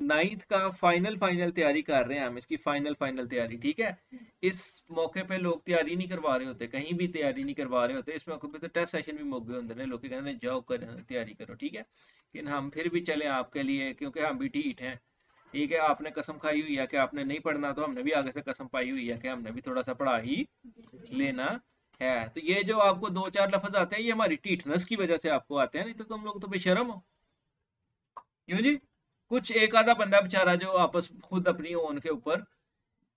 Ninth का final तैयारी कर रहे हैं हम, इसकी फाइनल तैयारी, ठीक है। इस मौके पे लोग तैयारी नहीं करवा रहे होते, कहीं भी तैयारी नहीं करवा रहे होते, इस मौके पे तो टेस्ट सेशन भी मौके होते हैं, लोग कहते हैं जाओ कर तैयारी करो, ठीक है। लेकिन हम फिर भी चले आपके लिए, क्योंकि हम भी ढीठ हैं, ठीक है। आपने कसम खाई हुई है कि आपने नहीं पढ़ना, तो हमने भी आगे से कसम पाई हुई है कि हमने भी थोड़ा सा पढ़ा ही लेना है। तो ये जो आपको दो चार लफ्ज आते हैं, ये हमारी ढीठनेस की वजह से आपको आते हैं, नहीं तो तुम लोग तो बेशरम हो, क्यों जी। कुछ एक आधा बंदा बेचारा जो आपस खुद अपनी ओन के ऊपर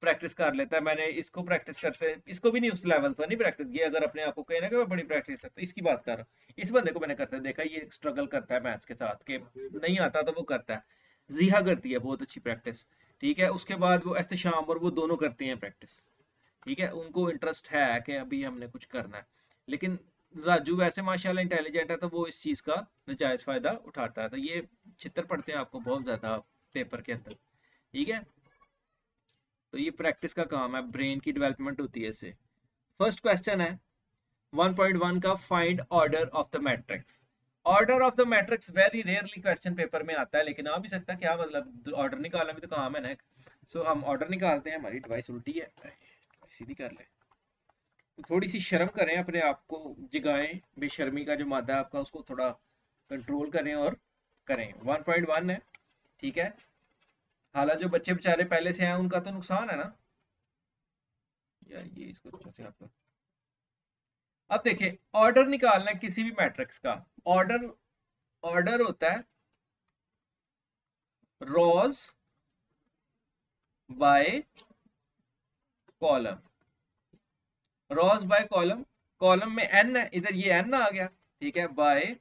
प्रैक्टिस कर लेता है, मैंने इसको प्रैक्टिस करते, इसको भी नहीं उस लेवल पर नहीं प्रैक्टिस किया, अगर अपने आप को कहे ना कि मैं बड़ी प्रैक्टिस करता, इसकी बात कर रहा हूँ। इस बंदे को मैंने करते देखा, ये स्ट्रगल करता है मैथ्स के साथ, कि नहीं आता तो वो करता है। जिहा करती है बहुत अच्छी प्रैक्टिस, ठीक है। उसके बाद वो एहतशाम और वो दोनों करते हैं प्रैक्टिस, ठीक है। उनको इंटरेस्ट है कि अभी हमने कुछ करना है। लेकिन राजू वैसे माशाल्लाह इंटेलिजेंट है, तो वो इस चीज का नजायज फायदा उठाता है, तो ये चित्र पड़ते हैं आपको बहुत ज्यादा पेपर के अंदर, ठीक है। तो ये प्रैक्टिस का काम है, ब्रेन की डेवलपमेंट होती है इससे। फर्स्ट क्वेश्चन है 1.1 का, find order of the matrix. Order of the matrix very rarely question paper में आता है, लेकिन आ भी सकता है, क्या मतलब ऑर्डर निकालना भी तो काम है ना। सो हम ऑर्डर निकालते हैं, हमारी डिवाइस उल्टी है, सीधी कर ले। तो थोड़ी सी शर्म करें, अपने आप को जगाएं, बेशर्मी का जो मादा है आपका उसको थोड़ा कंट्रोल करें और करें। 1.1 है, ठीक है। हालांकि जो बच्चे बेचारे पहले से हैं उनका तो नुकसान है ना यार, ये इसको अच्छा से आपका। अब देखिए, ऑर्डर निकालना है किसी भी मैट्रिक्स का। ऑर्डर ऑर्डर होता है rows by column, rows by column. Column में एन है, इधर ये एन आ गया, ठीक है, बाय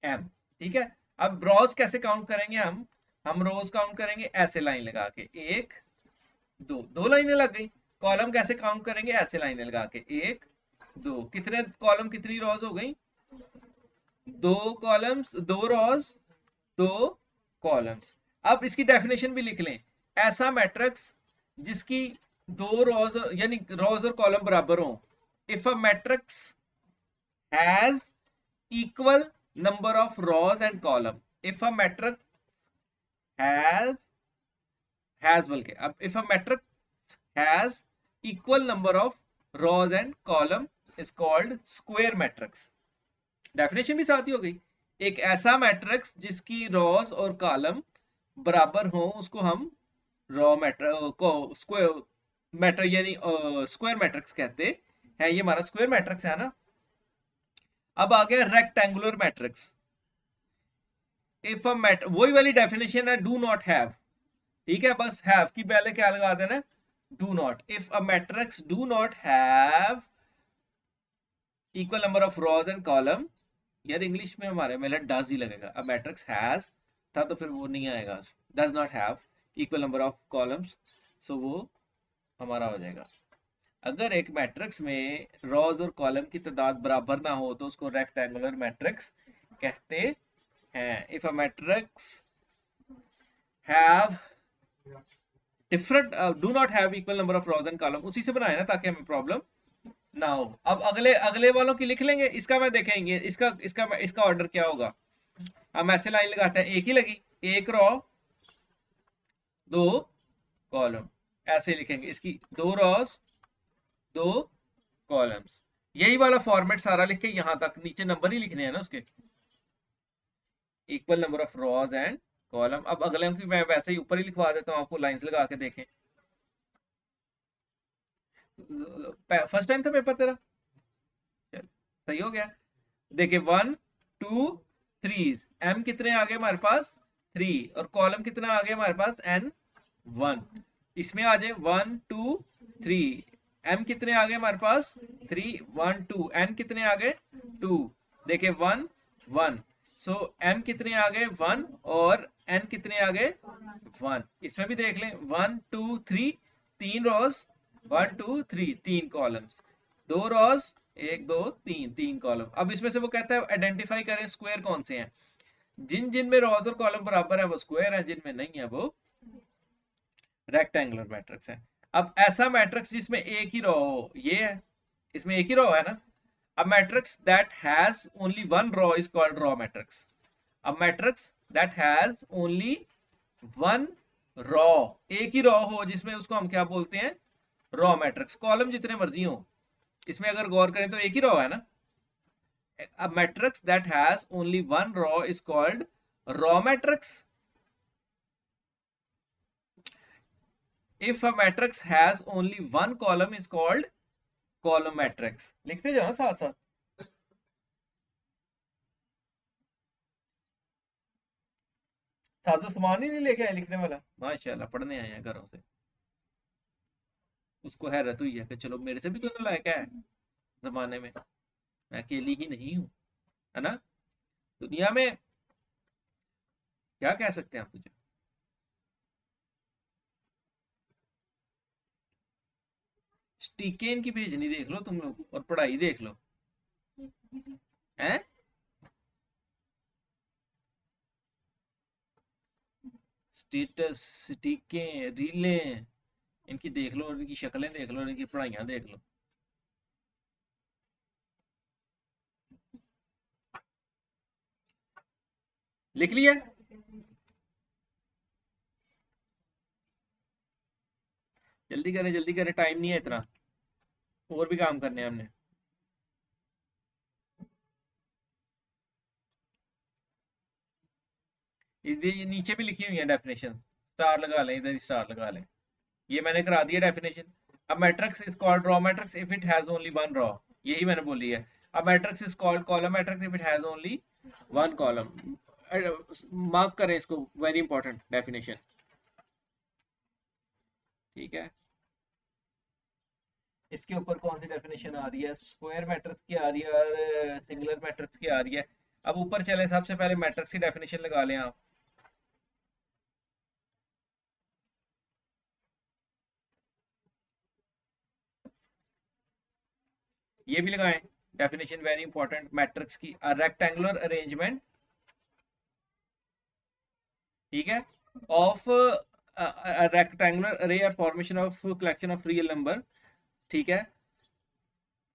एम, ठीक है। अब रोज कैसे काउंट करेंगे हम रोज काउंट करेंगे ऐसे लाइन लगा के, एक दो, दो लाइनें लग गई। कॉलम कैसे काउंट करेंगे, ऐसे लाइनें लगा के, एक दो, कितने कॉलम कितनी रोज हो गई, दो कॉलम्स, दो रोज, दो कॉलम्स। अब इसकी डेफिनेशन भी लिख लें, ऐसा मैट्रिक्स जिसकी दो रोज यानी रोज और कॉलम बराबर हो। If a matrix has equal number of rows and column, if a matrix has बल्कि अब if a matrix has equal number of rows and column is called square matrix। Definition भी साथ ही हो गई। एक ऐसा मैट्रिक्स जिसकी रॉस और कॉलम बराबर हो, उसको हम रॉ मैट्रिक्स को स्क्वायर मैट्रिक्स यानी स्क्वायर मैट्रिक्स कहते हैं। ये हमारा स्क्वायर मैट्रिक्स है ना। अब आ गया rectangular matrix. If a mat वही वाली डेफिनेशन है, डू नॉट हैव, ठीक है। बस हैव की पहले क्या लगा देना, do not. If a matrix do not have equal number of rose and column, यार इंग्लिश में हमारे में डज ही लगेगा, अब मैट्रिक्स हैज था तो फिर वो नहीं आएगा, does not have equal number of columns, so वो हमारा हो जाएगा। अगर एक मैट्रिक्स में रोज और कॉलम की तादाद बराबर ना हो तो उसको रेक्टेंगुलर मैट्रिक्स कहते हैं। If a matrix have different do not have equal number of rose and column, उसी से बनाए ना ताकि हमें प्रॉब्लम ना हो। अब अगले अगले वालों की लिख लेंगे, इसका मैं देखेंगे, इसका इसका इसका ऑर्डर क्या होगा। हम ऐसे लाइन लगाते हैं, एक ही लगी, एक रो दो कॉलम, ऐसे लिखेंगे इसकी, दो रॉस दो कॉलम्स। यही वाला फॉर्मेट सारा लिख के यहां तक नीचे नंबर ही लिखने हैं ना उसके, equal number of rows and column. अब अगले की मैं वैसे ही ऊपर ही लिखवा देता हूँ, आपको लाइंस लगा के देखें। फर्स्ट टाइम था पेपर तेरा, सही हो गया। देखिए 1 2 3, एम कितने आ गए हमारे पास 3, और कॉलम कितना आ गया हमारे पास एन 1। इसमें आ जाए 1 2 3, एम कितने आ गए हमारे पास 3 1 2, एन कितने आ गए 2, देखिए 1 1, सो एम कितने आ गए 1 और एन कितने आ गए 1। इसमें भी देख लें 1 2 3, तीन रोज, 1 2 3, तीन कॉलम्स, दो रोज, एक दो तीन, तीन कॉलम। अब इसमें से वो कहता है आइडेंटिफाई करें स्क्वायर कौन से हैं। जिन जिन में रोज और कॉलम बराबर है वो स्क्वायर है, जिनमें नहीं है वो रेक्टेंगुलर मैट्रिक्स है। अब ऐसा मैट्रिक्स जिसमें एक ही रो हो, ये है, इसमें एक ही रो है ना। अब matrix that has only one row is called row matrix. अब matrix that has only one row, एक ही रॉ हो जिसमें उसको हम क्या बोलते हैं, रॉ मैट्रिक्स। कॉलम जितने मर्जी हो, इसमें अगर गौर करें तो एक ही रॉ है ना। A matrix that has only one row is called raw matrix. If a matrix has only one column is called column matrix. लिखते जाओ साथ साथ। साधु सामान ही नहीं लेके आए लिखने वाला, माशाल्लाह पढ़ने आए हैं घरों से। उसको हैरत हुई है कि चलो मेरे से भी तो लायक है जमाने में, मैं अकेली ही नहीं हूँ, है ना। दुनिया में क्या कह सकते हैं आप तुझे। स्टीकें इनकी भेजनी देख लो तुम लोग, और पढ़ाई देख लो हैं। स्टेटस, स्टीकें, रीलें, इनकी देख लो, और इनकी शक्लें देख लो, और इनकी पढ़ाइयाँ देख लो। लिख लिया। जल्दी करें, टाइम नहीं है इतना, और भी काम करने हैं हमने। ये नीचे भी लिखी हुई है डेफिनेशन, स्टार लगा लें, इधर स्टार लगा लें। ये मैंने करा दिया definition. A matrix is called raw matrix if it has only one raw, यही मैंने बोली है। A matrix is called column matrix if it has only one column. Mark करें इसको, वेरी इंपॉर्टेंट डेफिनेशन, ठीक है। इसके ऊपर कौन सी डेफिनेशन आ रही है, स्क्वायर मैट्रिक्स की आ रही है और सिंगुलर मैट्रिक्स की आ रही है। अब ऊपर चले, सबसे पहले मैट्रिक्स की डेफिनेशन लगा लें आप। ये भी लगाएं डेफिनेशन, वेरी इंपॉर्टेंट, मैट्रिक्स की रेक्टेंगुलर अरेंजमेंट, ठीक है, ऑफ रेक्टेंगुलर अरे or formation of collection of real number, ठीक है,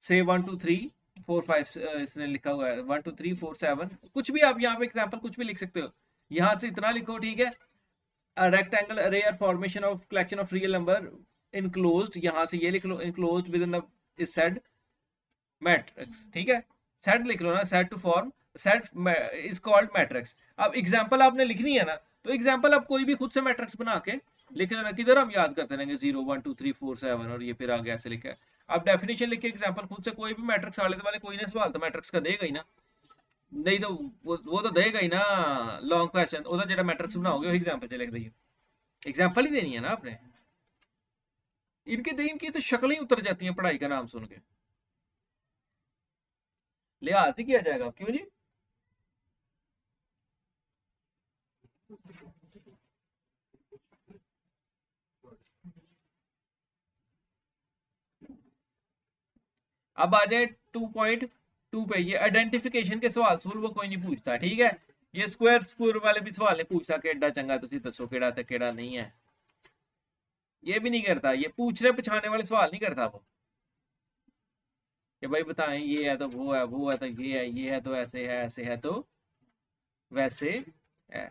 से 1 2 3 4 5, इसने लिखा हुआ है 1 2 3 4 7, कुछ भी आप यहाँ पे एग्जांपल कुछ भी लिख सकते हो, यहाँ से इतना लिखो, ठीक है। Rectangle array or formation of collection of real number enclosed, यहाँ से ये लिख लो, enclosed within the is said matrix, ठीक है। सेट लिख लो ना, set to form set is called matrix. अब एग्जांपल आपने लिखनी है ना, तो एग्जांपल आप कोई भी खुद से मैट्रिक्स बना के लिख लेना, किधर हम याद करते रहेंगे 0 1 2 3 4 7 और ये फिर आगे ऐसे लिखा है। आप डेफिनेशन लिख के एग्जांपल खुद से कोई भी मैट्रिक्स आले वाले कोई ना सवाल तो मैट्रिक्स का देगा ही ना, नहीं तो वो तो देगा ही ना लॉन्ग क्वेश्चन, ਉਹਦਾ ਜਿਹੜਾ मैट्रिक्स बनाओगे वही एग्जांपल से लिख दइए, एग्जांपल ही देनी है ना आपने। इनकी तो शक्ल ही उतर जाती है पढ़ाई का नाम सुन के, लिहाज ही किया जाएगा, क्यों जी। अब आ जाए 2.2 पे, ये आइडेंटिफिकेशन के सवाल सूल वो कोई नहीं पूछता, ठीक है। ये स्क्वायर स्क्वायर वाले भी सवाल नहीं पूछता कि एडा चंगा तुसी दसो केड़ा ते केड़ा नहीं है, ये भी नहीं करता। ये पूछने पछाने वाले सवाल नहीं करता वो, कि भाई बताएं ये है तो वो है, वो है तो ये है, ये है तो ऐसे है, ऐसे है तो वैसे है।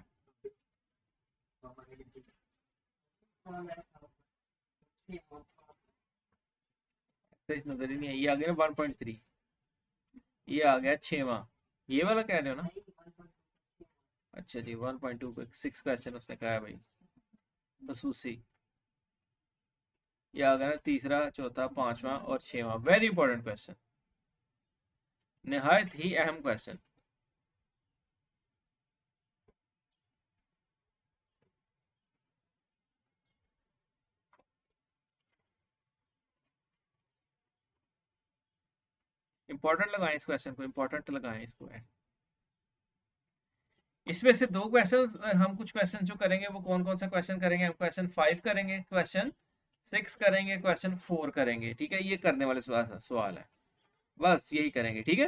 तो इस नजर ही नहीं है, ये आ गया 1.3, ये आ गया 6वां, ये वाला कह रहे हो ना। अच्छा जी, 1.2 पे 6 क्वेश्चन उसने कहा है भाई, खसूसी। ये आ गया तीसरा, चौथा, पांचवा और 6वां, वेरी इंपॉर्टेंट क्वेश्चन, निहायत ही अहम क्वेश्चन। इंपॉर्टेंट लगाएं इस क्वेश्चन को, इंपॉर्टेंट लगाएं इसको। इसमें से दो क्वेश्चन, हम कुछ क्वेश्चन जो करेंगे वो कौन कौन सा क्वेश्चन करेंगे, हम क्वेश्चन 5 करेंगे, क्वेश्चन 6 करेंगे, क्वेश्चन 4 करेंगे, ठीक है। ये करने वाले सवाल है, बस यही करेंगे, ठीक है।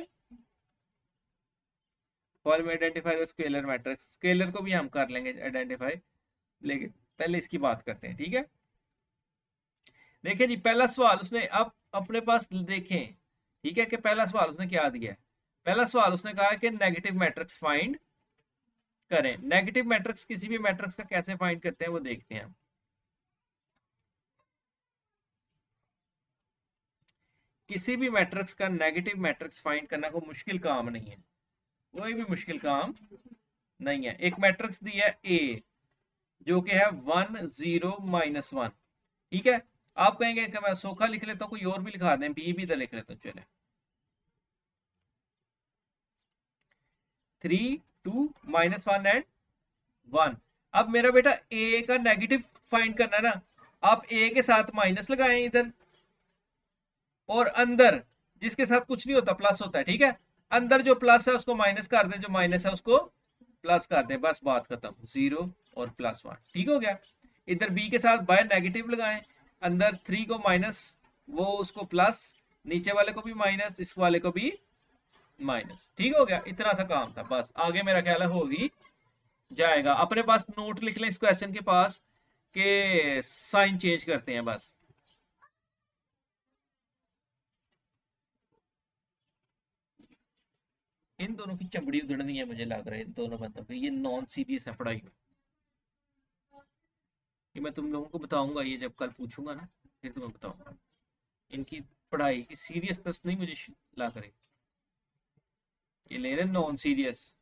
Form identify scalar matrix, scalar को भी हम कर लेंगे आइडेंटिफाई, लेकिन पहले इसकी बात करते हैं, ठीक है। देखिए जी, पहला सवाल उसने अब अपने पास देखें, ठीक है, कि पहला सवाल उसने क्या दिया है। पहला सवाल उसने कहा है कि नेगेटिव मैट्रिक्स फाइंड करें। नेगेटिव मैट्रिक्स, किसी भी मैट्रिक्स का कैसे फाइंड करते हैं वो देखते हैं। किसी भी मैट्रिक्स का नेगेटिव मैट्रिक्स फाइंड करना कोई मुश्किल काम नहीं है, कोई भी मुश्किल काम नहीं है। एक मैट्रिक्स दी है ए जो कि है 1 0 -1, ठीक है। आप कहेंगे कि मैं सोखा लिख लेता हूँ, कोई और भी लिखा दें, बी भी तो लिख लेता हूँ, चले 3 2 -1 एंड 1। अब मेरा बेटा ए का नेगेटिव फाइंड करना है ना, आप ए के साथ माइनस लगाएं इधर, और अंदर जिसके साथ कुछ नहीं होता प्लस होता है, ठीक है। अंदर जो प्लस है उसको माइनस कर दें, जो माइनस है उसको प्लस कर दें, बस बात खत्म। 0 और +1, ठीक हो गया। इधर बी के साथ बाय नेगेटिव लगाएं, अंदर 3 को माइनस, वो उसको प्लस, नीचे वाले को भी माइनस, इस वाले को भी माइनस, ठीक हो गया। इतना सा काम था, बस आगे मेरा ख्याल है हो ही जाएगा। अपने पास नोट लिख लें इस क्वेश्चन के पास के साइन चेंज करते हैं बस। इन दोनों की चमड़ी उधड़नी है, मुझे लग रहा है इन दोनों बंदों की, ये नॉन सीरियस है पढ़ाई में। ये मैं तुम लोगों को बताऊंगा, ये जब कल पूछूंगा ना फिर तुम्हें बताऊंगा। इनकी पढ़ाई की सीरियसनेस नहीं मुझे लग रही, ये ले रहे नॉन सीरियस।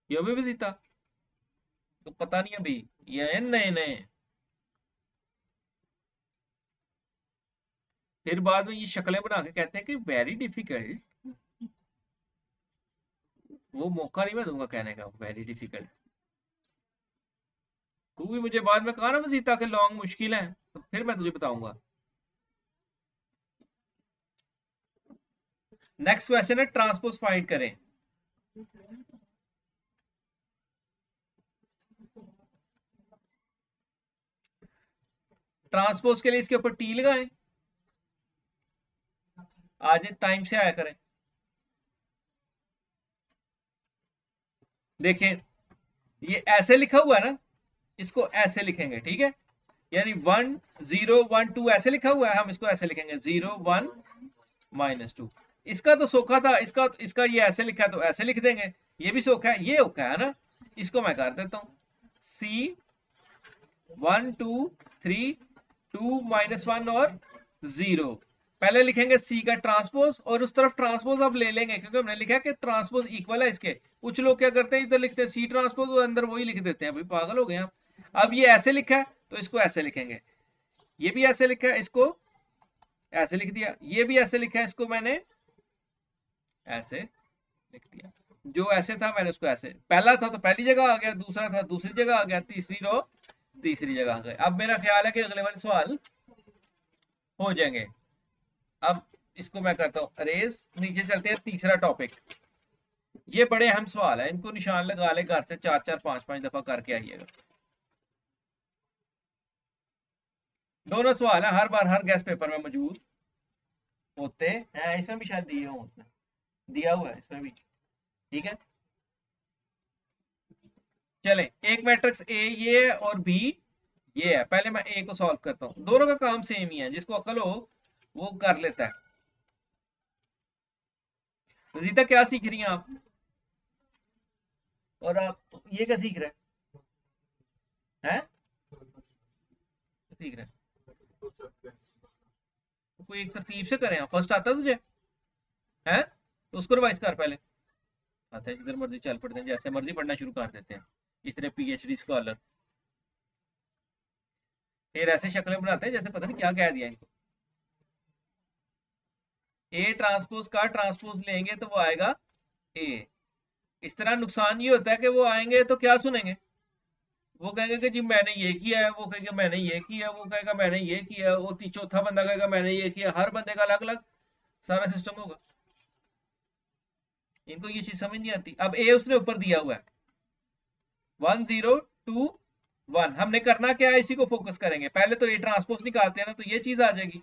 ये भी जीता तो पता नहीं अभी, ये है नए नए। फिर बाद में ये शक्लें बना के कहते हैं कि वेरी डिफिकल्ट। वो मौका नहीं मैं दूंगा कहने का वेरी डिफिकल्ट। तू भी मुझे बाद में कहा ना वजीता के लॉन्ग मुश्किल है, तो फिर मैं तुझे बताऊंगा। नेक्स्ट क्वेश्चन है ट्रांसपोज फाइंड करें। ट्रांसपोज के लिए इसके ऊपर टी लगाएं, आज टाइम से आया करें। देखें ये ऐसे लिखा हुआ है ना, इसको ऐसे लिखेंगे, ठीक है। यानी 1 0 1 2 ऐसे लिखा हुआ है, हम इसको ऐसे लिखेंगे 0 1 -2। इसका तो सोखा था, इसका इसका ये ऐसे लिखा है तो ऐसे लिख देंगे। ये भी सोखा है, ये औखा है ना, इसको मैं कर देता हूं C 1 2 3 2 -1 और 0। पहले लिखेंगे सी का ट्रांसपोज, और उस तरफ ट्रांसपोज अब ले लेंगे क्योंकि हमने लिखा है कि ट्रांसपोज इक्वल है इसके। कुछ लोग क्या करते हैं, इधर लिखते हैं सी ट्रांसपोज और अंदर वही लिख देते हैं, भाई पागल हो गए हम। अब ये ऐसे लिखा है तो इसको ऐसे लिखेंगे, ये भी ऐसे लिखा है इसको ऐसे लिख दिया, ये भी ऐसे लिखा है इसको मैंने ऐसे लिख दिया। जो ऐसे था मैंने उसको ऐसे, पहला था तो पहली जगह आ गया, दूसरा था दूसरी जगह आ गया, तीसरी रो तीसरी जगह आ गए। अब मेरा ख्याल है कि अगले वाले सवाल हो जाएंगे। अब इसको मैं करता हूँ अरेज, नीचे चलते हैं तीसरा टॉपिक। ये बड़े अहम सवाल है, इनको निशान लगा ले, घर से 4 4 5 5 दफा करके आइएगा। दोनों सवाल है, हर बार हर गैस पेपर में मौजूद होते हैं। इसमें भी शायद दिए हों, दिया हुआ है इसमें भी, ठीक है। चले, एक मैट्रिक्स ए ये है और बी ये है। पहले मैं ए को सॉल्व करता हूँ, दोनों का काम सेम ही है, जिसको अकल हो वो कर लेता है। रजीता क्या सीख रही हैं आप, और आप ये क्या सीख रहे हैं? सीख रहे हैं तो कोई एक तरतीब से करें, फर्स्ट आता है तुझे है तो उसको रिवाइज कर पहले। आता है जिधर मर्जी चल पड़ते हैं, जैसे मर्जी पढ़ना शुरू कर देते हैं, इतने पीएचडी स्कॉलर। फिर ऐसे शक्लें बनाते हैं जैसे पता नहीं क्या कह दिया इनको। ए ट्रांसपोज का ट्रांसपोज लेंगे तो वो आएगा ए। इस तरह नुकसान ये होता है कि वो आएंगे तो क्या सुनेंगे, वो कहेंगे कि जी मैंने ये किया है, वो कहेगा मैंने ये किया, वो कहेगा मैंने ये किया, वो चौथा बंदा कहेगा मैंने ये किया। हर बंदे का अलग अलग सारा सिस्टम होगा, इनको ये चीज समझ नहीं आती। अब ए उसने ऊपर दिया हुआ है 1 0 2 1, हमने करना क्या है, इसी को फोकस करेंगे। पहले तो ए ट्रांसपोज निकालते हैं ना, तो ये चीज आ जाएगी।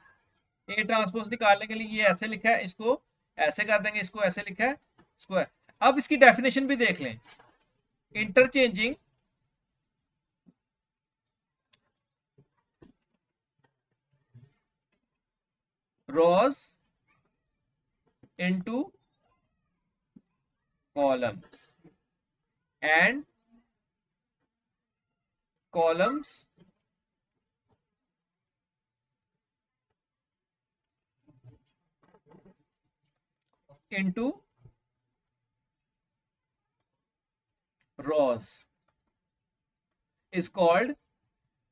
ए ट्रांसपोज निकालने के लिए ये ऐसे लिखा है, इसको ऐसे कर देंगे, इसको ऐसे लिखा है, इसको है। अब इसकी डेफिनेशन भी देख लें, interchanging Ross into columns and columns into rows is called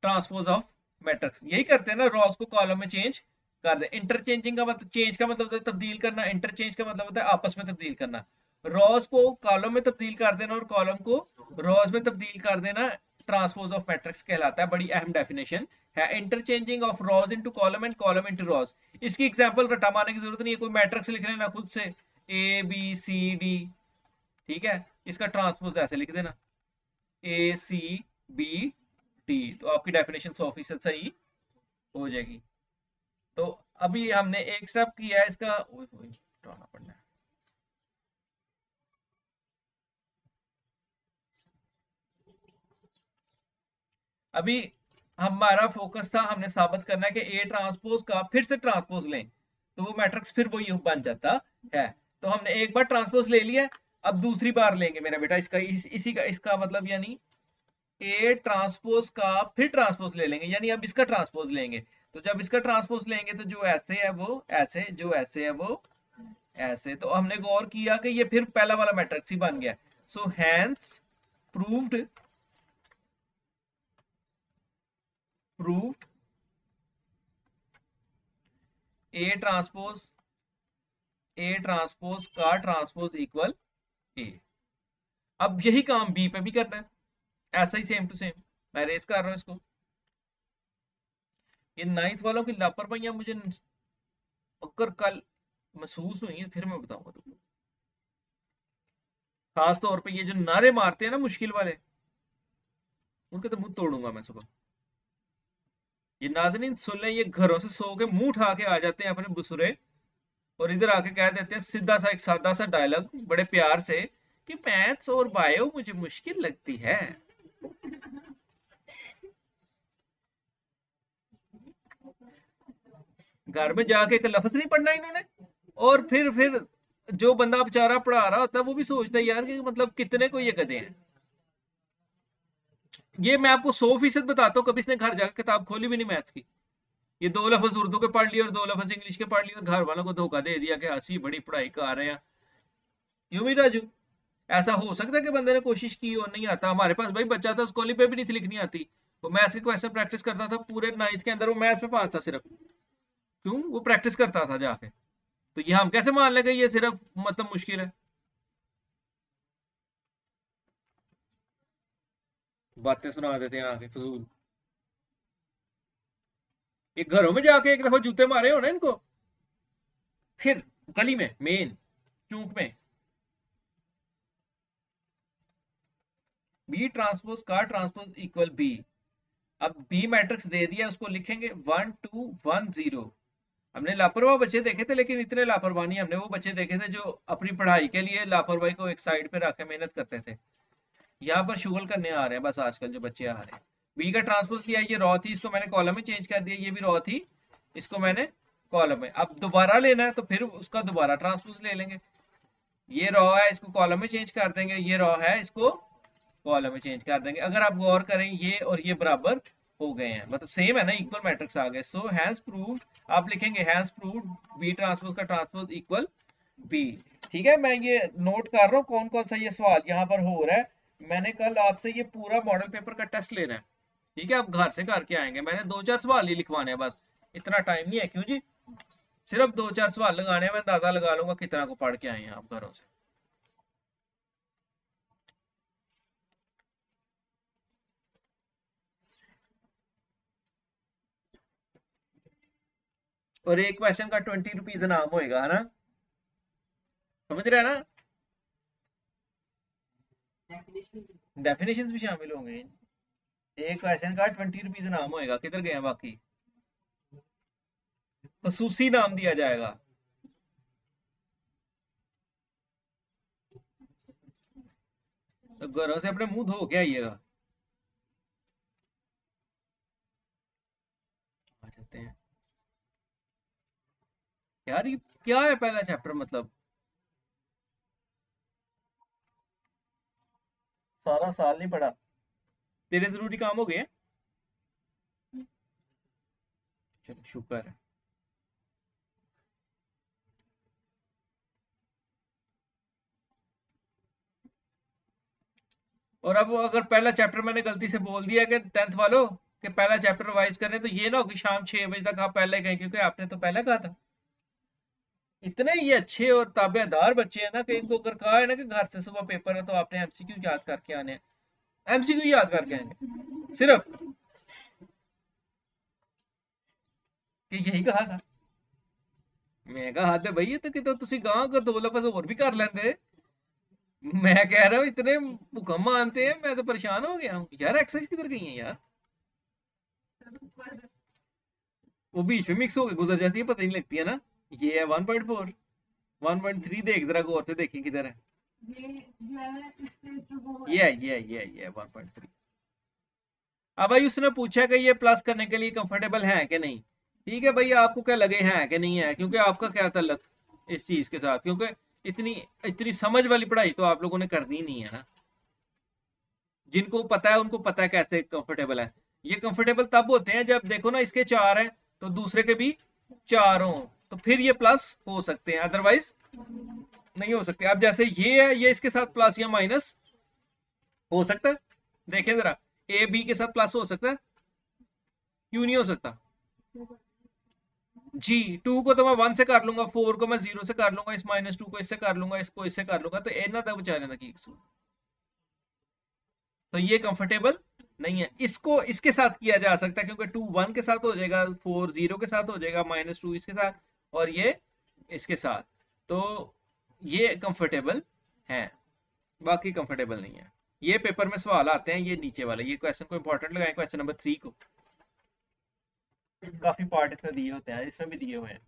transpose of matrix. यही करते हैं ना, रॉस को कॉलम में चेंज कर दे। इंटरचेंजिंग का मतलब, चेंज का मतलब होता है तब्दील करना, इंटरचेंज का मतलब होता है आपस में तब्दील करना। रॉस को कॉलम में तब्दील कर देना और कॉलम को रॉस में तब्दील कर देना ट्रांसपोज ऑफ मैट्रिक्स कहलाता है। बड़ी अहम डेफिनेशन है, interchanging of Ross into column and column into Ross. इसकी एग्जांपल रटा मारने की जरूरत नहीं है, कोई मैट्रिक्स लिख लेना खुद से, ए बी सी डी, ठीक है, इसका ट्रांसपोज ऐसे लिख देना, ए सी बी डी, तो आपकी डेफिनेशन 100% सही हो जाएगी। तो अभी हमने एक स्टेप किया है इसका, हटाना पड़ना है। अभी हमारा फोकस था, हमने साबित करना है कि ए ट्रांसपोज का फिर से ट्रांसपोज लें तो वो मैट्रिक्स फिर वही बन जाता है। तो हमने एक बार ट्रांसपोज ले लिया, अब दूसरी बार लेंगे मेरा बेटा इसका, इसी का इसका मतलब यानी ए ट्रांसपोज का फिर ट्रांसपोज ले लेंगे, यानी अब इसका ट्रांसपोज लेंगे। तो जब इसका ट्रांसपोज लेंगे तो जो ऐसे है वो ऐसे, जो ऐसे है वो ऐसे। तो हमने गौर किया कि ये फिर पहला वाला मैट्रिक्स ही बन गया। So hence proved proved A transpose का ट्रांसपोज इक्वल ए। अब यही काम बी पे भी करना है, ऐसा ही सेम टू सेम। मैं रेस कर रहा हूं इसको। ये नाइन्थ वालों की लापरवाहियां मुझे अगर कल महसूस हुई है फिर मैं बताऊंगा तुमको। खास तौर पे ये जो नारे मारते हैं ना मुश्किल वाले, उनके तो मुंह तोड़ूंगा मैं सुबह। ये नाज़रीन सुन लें, ये घरों से सो के मुंह उठा के आ जाते हैं अपने बुसुरे, और इधर आके कह देते हैं सीधा सा एक सादा सा डायलॉग बड़े प्यार से कि मैथ्स और बायो मुझे मुश्किल लगती है। घर में जाके एक लफ्ज नहीं पढ़ना इन्होंने। और फिर जो बंदा बेचारा पढ़ा रहा होता है वो भी सोचता है यार कि मतलब कितने को ये गधे हैं। ये मैं आपको 100% बताता हूँ, कभी इसने घर जाकर किताब खोली भी नहीं मैथ्स की। ये दो लफ्ज उर्दू के पढ़ लिए और दो लफ्ज इंग्लिश के पढ़ लिए और घर वालों को धोखा दे दिया कि हंसी बड़ी पढ़ाई कर रहे हैं। यूं भी राजू, ऐसा हो सकता है कि बंदे ने कोशिश की और नहीं आता। हमारे पास भाई बच्चा था, स्कूली पे भी नहीं थी लिखनी आती, वो मैथ्स की क्वेश्चन प्रैक्टिस करता था पूरे 9th के अंदर, वो मैथ्स में पास था सिर्फ। क्यों? वो प्रैक्टिस करता था जाके। तो ये हम कैसे मान लेंगे ये सिर्फ मतलब मुश्किल है? बातें सुना देते हैं आगे फजूल। ये घरों में जाके एक दफा जूते मारे हो ना इनको, फिर गली में मेन चौक में बी ट्रांसपोज का ट्रांसपोज इक्वल बी। अब बी मैट्रिक्स दे दिया, उसको लिखेंगे 1 2 1 0। हमने लापरवाह बच्चे देखे थे, लेकिन इतने लापरवाह नहीं, हमने वो बच्चे देखे थे जो अपनी पढ़ाई के लिए लापरवाही को एक साइड पे रख के मेहनत करते थे। यहाँ पर शुगल करने आ रहे हैं बस आजकल जो बच्चे आ रहे हैं। बी का ट्रांसपोज किया, ये रॉ थी, इसको मैंने कॉलम में चेंज कर दिया, ये भी रॉ थी, इसको मैंने कॉलम में। अब दोबारा लेना है तो फिर उसका दोबारा ट्रांसपोज ले लेंगे। ये रॉ है, इसको कॉलम में चेंज कर देंगे, ये रॉ है, इसको कॉलम में चेंज कर देंगे। अगर आप गौर करें ये और ये बराबर हो गए हैं, मतलब सेम है ना, इक्वल मैट्रिक्स आ गए। सो हैज प्रूव्ड, आप लिखेंगे हैज प्रूव्ड बी ट्रांसपोज का ट्रांसपोज इक्वल बी। ठीक है, मैं ये नोट कर रहा हूँ कौन कौन सा ये सवाल यहाँ पर हो रहा है। मैंने कल आपसे ये पूरा मॉडल पेपर का टेस्ट लेना है, ठीक है, आप घर से करके आएंगे। मैंने 2-4 सवाल ही लिखवाने हैं बस, इतना टाइम नहीं है। क्यों जी? सिर्फ 2-4 सवाल लगाने हैं, मैं अंदाजा लगा लूंगा कितना को पढ़ के आए हैं आप घरों से। और एक क्वेश्चन का 20 रुपीज इनाम होएगा, है ना? समझ रहे हैं ना? डेफिनेशन भी शामिल होंगे। एक क्वेश्चन का 20 रुपीज इनाम होएगा। किधर गए हैं बाकी? खसूसी नाम दिया जाएगा। तो घरों से अपने मुंह धो के आइएगा। आ जाते हैं यार, ये क्या है पहला चैप्टर मतलब? सारा साल नहीं पढ़ा, तेरे जरूरी काम हो गए? चलो शुक्र है। और अब अगर पहला चैप्टर मैंने गलती से बोल दिया कि 10th वालों कि पहला चैप्टर रिवाइज करें, तो ये ना हो कि शाम 6 बजे तक आप पहले कहें, क्योंकि आपने तो पहले कहा था। इतने ये अच्छे और ताबेदार बच्चे हैं ना कि इनको अगर कहा है ना कि घर से सुबह पेपर है तो आपने एमसीक्यू याद करके आने हैं, एमसीक्यू याद करके आएंगे सिर्फ, कि यही कहा था। मैं कहा हाथ भाई ये तो कि तो तुसी गांव का 2 लफ्ज और भी कर लेंगे। मैं कह रहा हूँ इतने हुक्म मानते हैं, मैं तो परेशान हो गया हूँ यार। एक्सरसाइज किधर गई है यार? वो बीच में मिक्स होकर गुजर जाती है, पता नहीं लगती है ना। ये है 1.4, 1.3 देख जरा गौर से, देखी किधर है। ये 1.3। अब भाई उसने पूछा कि ये प्लस करने के लिए कंफर्टेबल है कि नहीं। ठीक है भैया, आपको क्या लगे हैं कि नहीं है, क्योंकि आपका क्या ताल्लुक इस चीज के साथ, क्योंकि इतनी इतनी समझ वाली पढ़ाई तो आप लोगों ने करनी नहीं है ना। जिनको पता है उनको पता है कैसे कंफर्टेबल है। ये कंफर्टेबल तब होते हैं जब देखो ना इसके 4 हैं तो दूसरे के भी 4 हो, तो फिर ये प्लस हो सकते हैं, अदरवाइज नहीं हो सकते। अब जैसे ये है, ये इसके साथ प्लस या माइनस हो सकता है। देखें जरा, ए बी के साथ प्लस हो सकता है, क्यों नहीं हो सकता? जी 2 को तो मैं 1 से कर लूंगा, 4 को मैं 0 से कर लूंगा, इस -2 को इससे कर लूंगा, इसको इससे कर लूंगा, तो ए ना था बेचारे ना की। तो ये कंफर्टेबल नहीं है। इसको इसके साथ किया जा सकता है, क्योंकि 2 1 के साथ हो जाएगा, 4 0 के साथ हो जाएगा, -2 इसके साथ, और ये इसके साथ। तो ये कंफर्टेबल है, बाकी कंफर्टेबल नहीं है। ये पेपर में सवाल आते हैं, ये नीचे वाले ये क्वेश्चन को इंपॉर्टेंट लगाएं, क्वेश्चन नंबर 3 को। काफी पार्ट इसमें दिए होते हैं, इसमें भी दिए हुए हैं।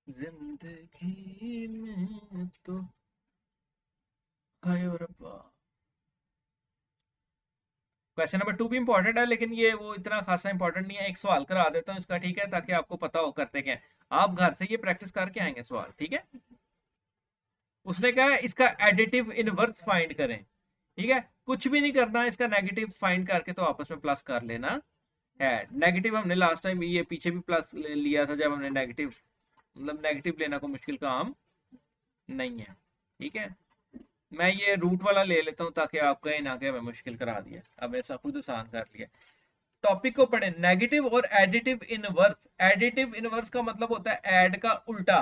जिंदगी में तो हाय रब्बा। क्वेश्चन नंबर 2 भी इंपॉर्टेंट है, लेकिन ये वो इतना खासा इंपॉर्टेंट नहीं है। एक सवाल करा देता हूँ इसका, ठीक है, ताकि आपको पता हो करते क्या है। आप घर से ये प्रैक्टिस करके आएंगे सवाल, ठीक है। उसने कहा है इसका एडिटिव इनवर्स फाइंड करें, ठीक है। कुछ भी नहीं करना, इसका नेगेटिव फाइंड करके तो आपस में प्लस कर लेना है। नेगेटिव हमने लास्ट टाइम ये पीछे भी प्लस लिया था, जब हमने नेगेटिव, मतलब नेगेटिव लेना कोई मुश्किल काम नहीं है, ठीक है। मैं ये रूट वाला ले लेता हूँ ताकि आप कहें ना कि हमें मुश्किल करा दिया, अब ऐसा खुद आसान कर लिया। टॉपिक को पढ़े, नेगेटिव और एडिटिव इनवर्स। एडिटिव इनवर्स का मतलब होता है ऐड का उल्टा।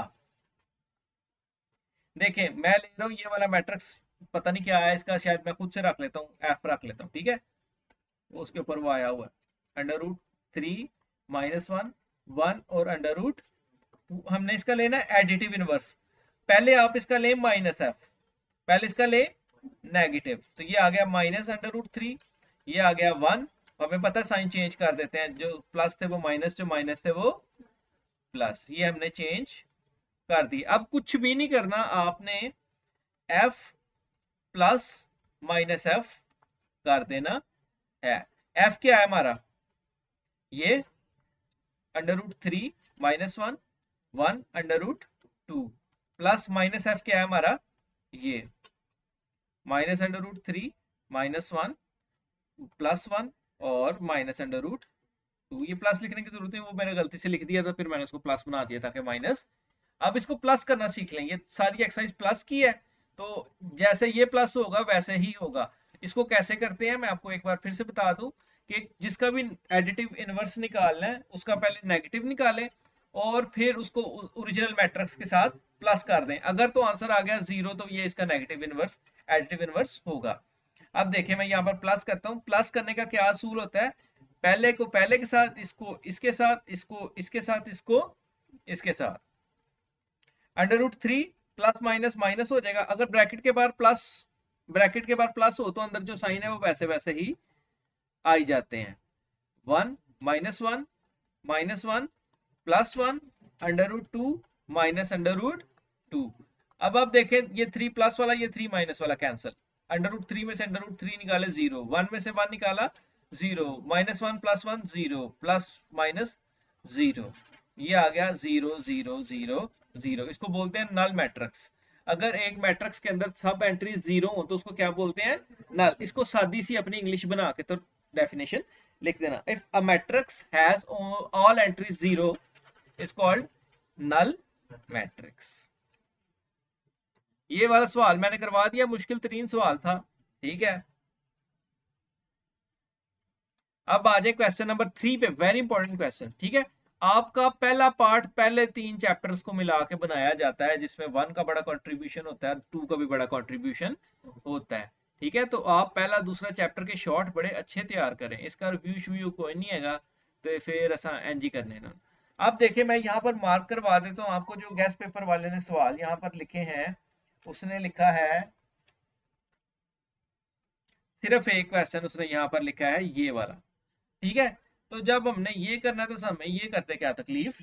देखें मैं ले रहा हूँ ये वाला मैट्रिक्स, पता नहीं क्या है इसका, शायद मैं खुद से रख लेता हूँ, एफ रख लेता हूँ, ठीक है। उसके ऊपर वो आया हुआ है √3 -1 1 और √2। हमने इसका लेना है एडिटिव इनवर्स। पहले आप इसका ले -f, पहले इसका ले नेगेटिव, तो ये आ गया -√3, ये आ गया 1। हमें पता है साइन चेंज कर देते हैं, जो प्लस थे वो माइनस, जो माइनस थे वो प्लस, ये हमने चेंज कर दी। अब कुछ भी नहीं करना आपने, f प्लस -f कर देना है। f क्या है हमारा, ये √3 -1 1 √2 प्लस -f क्या है हमारा, ये -√3 -1 +1 और -√2। ये प्लस लिखने की जरूरत है, वो मैंने गलती से लिख दिया था, फिर मैंने उसको प्लस बना दिया ताकि माइनस। अब इसको प्लस करना सीख लें, ये सारी एक्सरसाइज प्लस की है, तो जैसे ये प्लस होगा वैसे ही होगा। इसको कैसे करते हैं मैं आपको एक बार फिर से बता दूं, कि जिसका भी एडिटिव इनवर्स निकालना है उसका पहले नेगेटिव निकालें, और फिर उसको ओरिजिनल मैट्रिक्स के साथ प्लस कर दें। अगर तो आंसर आ गया 0 तो ये इसका नेगेटिव इनवर्स एडिटिव इनवर्स होगा। अब देखिए मैं यहाँ पर प्लस करता हूँ। प्लस करने का क्या असूल होता है, पहले को पहले के साथ, इसको इसके साथ, इसको इसके साथ, इसको इसके साथ। √3 प्लस माइनस माइनस हो जाएगा। अगर ब्रैकेट के बाहर प्लस, ब्रैकेट के बाहर प्लस हो तो अंदर जो साइन है वो वैसे वैसे ही आई जाते हैं। 1 -1 -1 +1 √2 -√2। अब आप देखें ये 3 प्लस वाला, ये 3 माइनस वाला कैंसिल, √3 में से √3 निकाले 0, 1 में से 1 निकाला 0, -1 +1 0 प्लस माइनस 0, ये आ गया 0 0 0 0। इसको बोलते हैं नल मैट्रिक्स। अगर एक मैट्रिक्स के अंदर सब एंट्री 0 हो तो उसको क्या बोलते हैं? नल। इसको सादी सी अपनी इंग्लिश बना के तो डेफिनेशन लिख देना, if a matrix has all entries 0 is called null matrix. ये वाला सवाल मैंने करवा दिया, मुश्किल तरीन सवाल था, ठीक है। अब आ जाए क्वेश्चन नंबर 3 पे, वेरी इंपॉर्टेंट क्वेश्चन, ठीक है। आपका पहला पार्ट पहले 3 चैप्टर्स को मिला के बनाया जाता है, जिसमें 1 का बड़ा कंट्रीब्यूशन होता है, 2 का भी बड़ा कंट्रीब्यूशन होता है, ठीक है। तो आप पहला दूसरा चैप्टर के शॉर्ट बड़े अच्छे तैयार करें, इसका रिव्यू श्यू कोई नहीं हैगा, तो फिर ऐसा एनजी करने ना। अब देखिए मैं यहाँ पर मार्क करवा देता हूँ आपको, जो गेस्ट पेपर वाले ने सवाल यहाँ पर लिखे हैं, उसने लिखा है सिर्फ एक क्वेश्चन, उसने यहाँ पर लिखा है ये वाला, ठीक है। तो जब हमने ये करना है तो हमें ये करते क्या तकलीफ,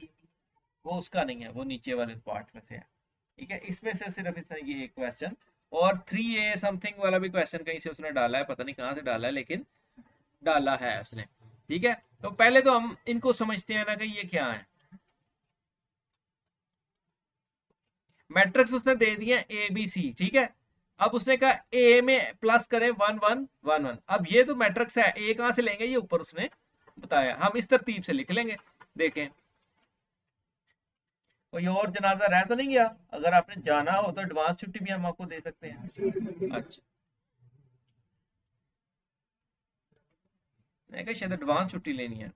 वो उसका नहीं है, वो नीचे वाले पार्ट में से है, ठीक है। इसमें से सिर्फ इसने ये एक क्वेश्चन और 3A समथिंग वाला भी क्वेश्चन कहीं से उसने डाला है, पता नहीं कहाँ से डाला है, लेकिन डाला है उसने, ठीक है। तो पहले तो हम इनको समझते हैं ना कि ये क्या है। मैट्रिक्स उसने दे दिया ABC, ठीक है। अब उसने कहा A में प्लस करें 1 1 1 1। अब ये तो मैट्रिक्स है, A कहां से लेंगे, ये ऊपर उसने बताया, हम इस तरतीब से लिख लेंगे। देखें कोई और जनाजा रह तो नहीं गया, अगर आपने जाना हो तो एडवांस छुट्टी भी हम आपको दे सकते हैं। अच्छा, मैं कहा शायद एडवांस छुट्टी लेनी है।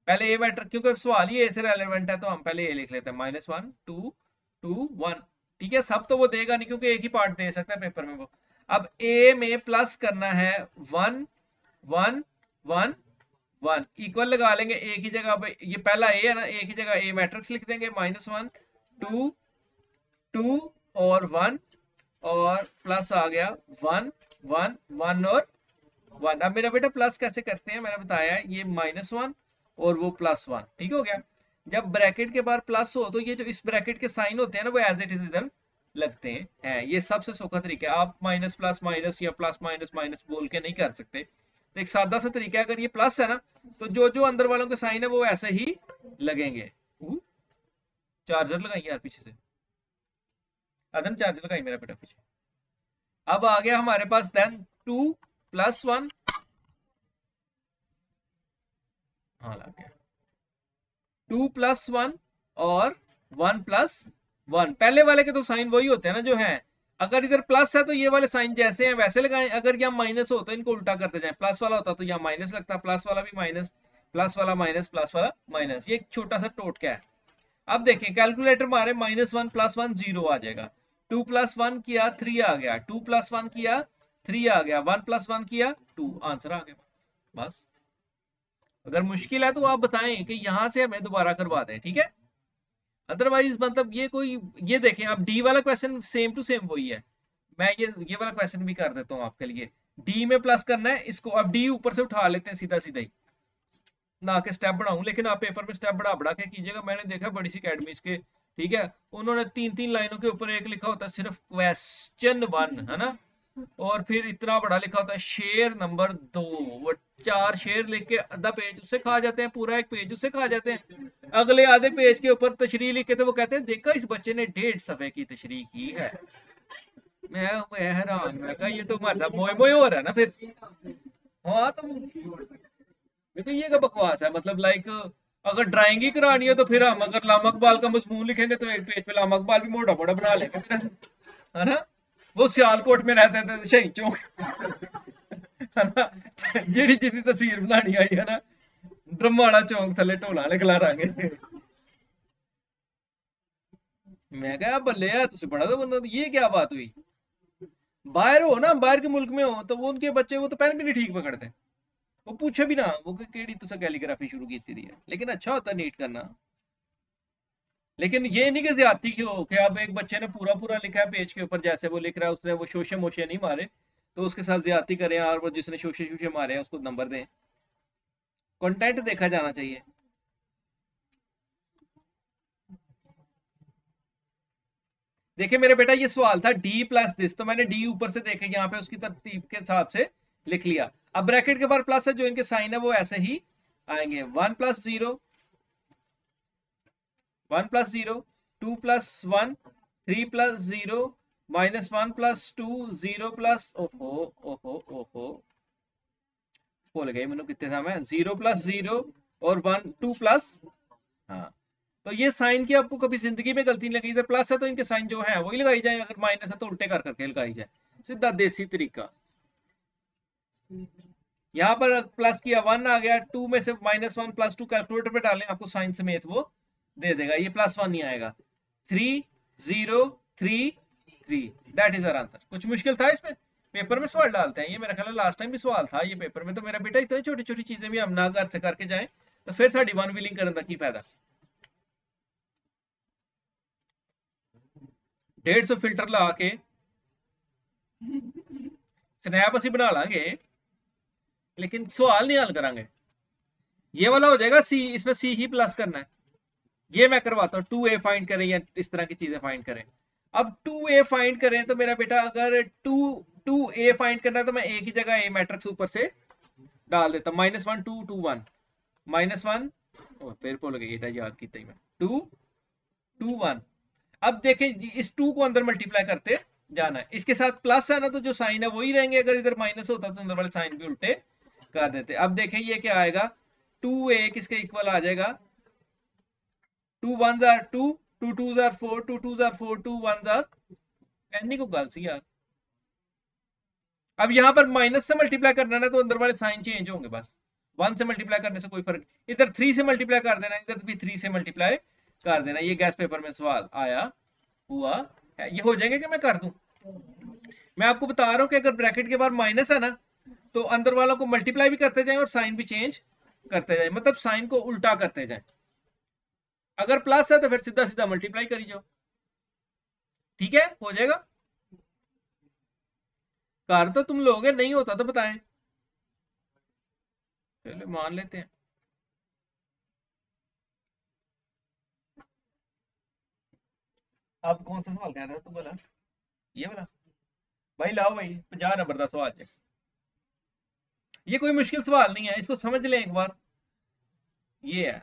पहले ये मैटर, क्योंकि सवाल ही ए से रेलेवेंट है, तो हम पहले ये लिख लेते हैं -1 2 2 1, ठीक है। सब तो वो देगा नहीं, क्योंकि एक ही पार्ट दे सकता है पेपर में वो। अब ए में प्लस करना है 1 1 1 1, इक्वल लगा लेंगे ए की जगह, ये पहला ए है ना, ए की जगह ए मैट्रिक्स लिख देंगे, -1 2 2 और 1, और प्लस आ गया 1 1 1 और 1। अब मेरा बेटा प्लस कैसे करते हैं मैंने बताया, ये -1 और वो +1, ठीक हो गया। जब ब्रैकेट के बाद प्लस हो तो ये जो इस ब्रैकेट के साइन होते हैं ना, वो एज इट इज इधर लगते हैं। ये सबसे सौखा तरीका है, आप माइनस प्लस माइनस या प्लस माइनस माइनस बोल के नहीं कर सकते। तो एक सादा सा तरीका है, अगर ये प्लस है ना, तो जो जो अंदर वालों के साइन है वो ऐसे ही लगेंगे। चार्जर लगाइए यार पीछे से, अदन चार्जर लगाइए मेरा बेटा पीछे। अब आ गया हमारे पास देन 2 + 1, हाँ लग गया 2 + 1 और 1 + 1। पहले वाले के तो साइन वही होते हैं ना जो है, अगर इधर प्लस है तो ये वाले साइन जैसे हैं वैसे लगाएं, अगर यहाँ माइनस हो तो इनको उल्टा करते जाएं, प्लस वाला होता तो यहाँ माइनस लगता, प्लस वाला भी माइनस, प्लस वाला माइनस, प्लस वाला माइनस। ये एक छोटा सा टोटका है। अब देखें कैलकुलेटर मारे, -1 + 1 0 आ जाएगा, 2 + 1 किया 3 आ गया, 2 + 1 किया 3 आ गया, 1 + 1 किया 2, आंसर आ गया। बस अगर मुश्किल है तो आप बताएं कि यहां से हमें दोबारा करवा दें, ठीक है। अदरवाइज मतलब ये कोई, ये देखें अब डी वाला क्वेश्चन सेम टू सेम वही है। मैं ये वाला क्वेश्चन भी कर देता हूँ आपके लिए। डी में प्लस करना है इसको, अब डी ऊपर से उठा लेते हैं सीधा सीधा ही, ना के स्टेप बढ़ाऊं, लेकिन आप पेपर में स्टेप बढ़ा बढ़ा के कीजिएगा। मैंने देखा बड़ी सी अकेडमीज के, ठीक है, उन्होंने 3 3 लाइनों के ऊपर एक लिखा होता है सिर्फ क्वेश्चन 1, है ना, और फिर इतना बड़ा लिखा होता है शेर नंबर 2, वो 4 शेर लिख के आधा पेज उससे खा जाते हैं, पूरा एक पेज उससे खा जाते हैं। अगले आधे पेज के ऊपर तशरीह लिख के तो वो कहते हैं देखा इस बच्चे ने 1.5 सफ़े की तशरीह की है। मैं हैरान, मैं कहा ये तो हमारे साथ मोए मोए हो रहा है ना फिर। हाँ तो देखो ये क्या बकवास है, मतलब लाइक अगर ड्राइंग ही करानी है तो फिर हम अगर लामा इकबाल का मजमून लिखेंगे तो एक पेज पे लामा इकबाल भी मोटा मोटा बना लेंगे फिर, है ना। वो सियालकोट में रहते थे शहीद चौक, है ना, जेड़ी जिसकी तस्वीर बनानी आई है ना, ड्रमाड़ा चौक थले ढोला वाले खलारांगे। मैं कहा बल्ले यार तुझे बड़ा तो बंदा, ये क्या बात हुई। बाहर हो ना, बाहर के मुल्क में हो तो वो उनके बच्चे वो तो पेन भी नहीं ठीक पकड़ते, वो पूछे भी ना वो केड़ी तुसा कैलीग्राफी शुरू की थी, लेकिन अच्छा होता नीट करना। लेकिन ये नहीं कि ज्यादती की हो कि अब एक बच्चे ने पूरा पूरा लिखा है पेज के ऊपर, जैसे वो लिख रहा है उसने वो शोशे मोशे नहीं मारे, तो उसके साथ ज्यादती करें और वो जिसने शोशे शोशे मारे हैं उसको नंबर दें। कंटेंट देखा जाना चाहिए। देखिए मेरे बेटा ये सवाल था डी प्लस दिस, तो मैंने डी ऊपर से देखे यहाँ पे उसकी तरतीब के हिसाब से लिख लिया। अब ब्रैकेट के बाद प्लस है, जो इनके साइन है वो ऐसे ही आएंगे, 1 + 0 1 + 0 2 + 1 3 + 0 -1 + 2 0 प्लस ओहो ओहो ओहो भूल गए मैंने कितने था मैं 0 + 0 और 1 2 प्लस हाँ तो ये साइन की आपको कभी जिंदगी में गलती नहीं लगी इधर प्लस है तो इनके साइन जो है वही लगाई जाए अगर माइनस है तो उल्टे कर करके लगाई जाए सीधा देसी तरीका यहाँ पर प्लस किया 1 आ गया 2 में से -1 + 2 कैलकुलेटर पे डालें आपको साइन समेत वो दे देगा ये +1 नहीं आएगा 3 0 3 3 दैट इज आवर आंसर कुछ मुश्किल था इसमें पेपर में सवाल डालते हैं ये मेरा ख्याल लास्ट टाइम भी सवाल था ये पेपर में तो मेरा बेटा इतनी छोटी छोटी चीजें भी हम ना घर से करके जाएं तो फिर साड़ी वन विलिंग करने का की फायदा 150 फिल्टर ला के स्नैप असं बना लांगे लेकिन सवाल नहीं हल करांगे ये वाला हो जाएगा सी इसमें सी ही प्लस करना है ये मैं करवाता हूँ 2a फाइंड करें या इस तरह की चीजें फाइंड करें अब 2a फाइंड करें तो मेरा बेटा अगर 2a फाइंड करना है तो मैं एक ही जगह a मैट्रिक्स ऊपर से डाल देता हूँ -1 2 2 1 -1 फिर भूल गई एटा याद किया ही मैं 2 2 1 अब देखें इस 2 को अंदर मल्टीप्लाई करते जाना है इसके साथ प्लस है ना तो जो साइन है वही रहेंगे अगर इधर माइनस होता तो अंदर वाले साइन भी उल्टे कर देते अब देखें ये क्या आएगा 2a किसके इक्वल आ जाएगा 2 1s are 2 2 2s are 4 2 2s are 4 2 1s are any को गल सी यार अब यहाँ पर माइनस से मल्टीप्लाई करना है तो अंदर वाले साइन चेंज होंगे बस 1 से मल्टीप्लाई करने से कोई फर्क इधर 3 से मल्टीप्लाई कर देना इधर भी 3 से मल्टीप्लाई कर देना ये गैस पेपर में सवाल आया हुआ है ये हो जाएगा कि मैं कर दूं मैं आपको बता रहा हूं कि अगर ब्रैकेट के बाद माइनस है ना तो अंदर वालों को मल्टीप्लाई भी करते जाएं और साइन भी चेंज करते जाएं मतलब साइन को उल्टा करते जाएं अगर प्लस है तो फिर सीधा सीधा मल्टीप्लाई करी जाओ ठीक है हो जाएगा कर तो तुम लोग नहीं होता तो बताएं चलो मान लेते हैं आप कौन सा सवाल कह रहे हो तू बोला ये वाला भाई लाओ भाई 50 नंबर का सवाल है ये कोई मुश्किल सवाल नहीं है इसको समझ लें एक बार ये है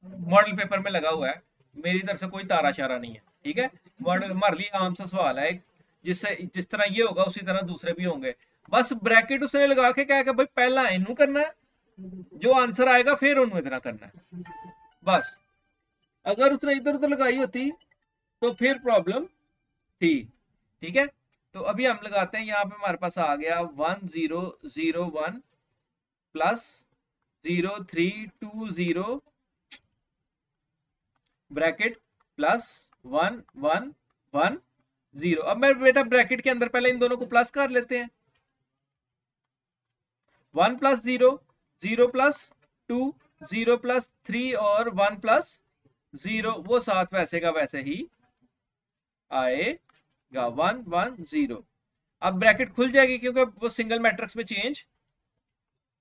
मॉडल पेपर में लगा हुआ है मेरी तरफ से कोई तारा शारा नहीं है ठीक है मॉडल हमारे लिए आम सा सवाल है जिससे जिस तरह ये होगा उसी तरह दूसरे भी होंगे बस ब्रैकेट उसने लगा के क्या भाई पहला इनू करना है जो आंसर आएगा फिर उन्होंने इतना करना है बस अगर उसने इधर उधर लगाई होती तो फिर प्रॉब्लम थी ठीक है तो अभी हम लगाते हैं यहाँ पे हमारे पास आ गया 1 0 0 1 प्लस 0 3 2 0 ब्रैकेट प्लस 1 1 1 0 अब मैं बेटा ब्रैकेट के अंदर पहले इन दोनों को प्लस कर लेते हैं 1 + 0 0 + 2 0 + 3 और 1 + 0 वो साथ वैसे का वैसे ही आएगा 1 1 0 अब ब्रैकेट खुल जाएगी क्योंकि वो सिंगल मैट्रिक्स में चेंज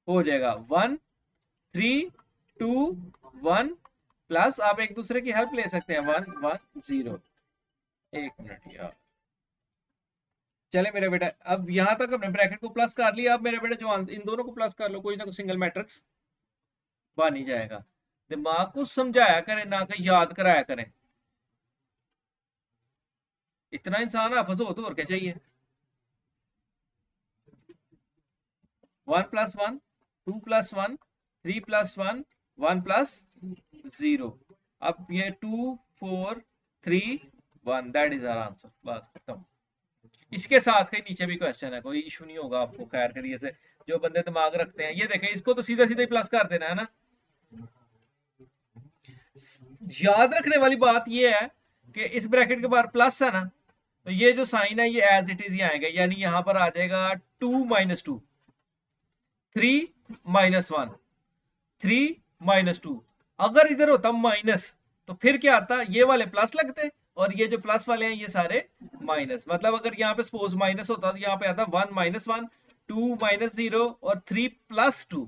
हो जाएगा 1 3 2 1 प्लस आप एक दूसरे की हेल्प ले सकते हैं 1 1 0 एक मिनट यार चले मेरे बेटा अब यहां तक हमने ब्रैकेट को प्लस कर लिया अब मेरे बेटा जो इन दोनों को प्लस कर लो कोई ना कोई सिंगल मैट्रिक्स बन ही जाएगा दिमाग को समझाया करें ना कि याद कराया करें इतना इंसान हाफिज हो तो और क्या चाहिए 1 + 1 2 + 1 3 + 1 1 + 0 अब ये 2 4 3 1 दैट इज आवर आंसर बस खत्म इसके साथ ही नीचे भी क्वेश्चन है कोई इशू नहीं होगा आपको खैर करिए से जो बंदे दिमाग रखते हैं ये देखें इसको तो सीधा सीधा ही प्लस कर देना है ना याद रखने वाली बात ये है कि इस ब्रैकेट के बाद प्लस है ना तो ये जो साइन है ये एज इट इज ही आएगा यानी यहां पर आ जाएगा 2 - 2 3 - 1 3 - 2 अगर इधर होता माइनस तो फिर क्या आता ये वाले प्लस लगते और ये जो प्लस वाले हैं ये सारे माइनस मतलब अगर यहाँ पे सपोज माइनस होता तो यहाँ पे आता 1 - 1 2 - 0 और 3 + 2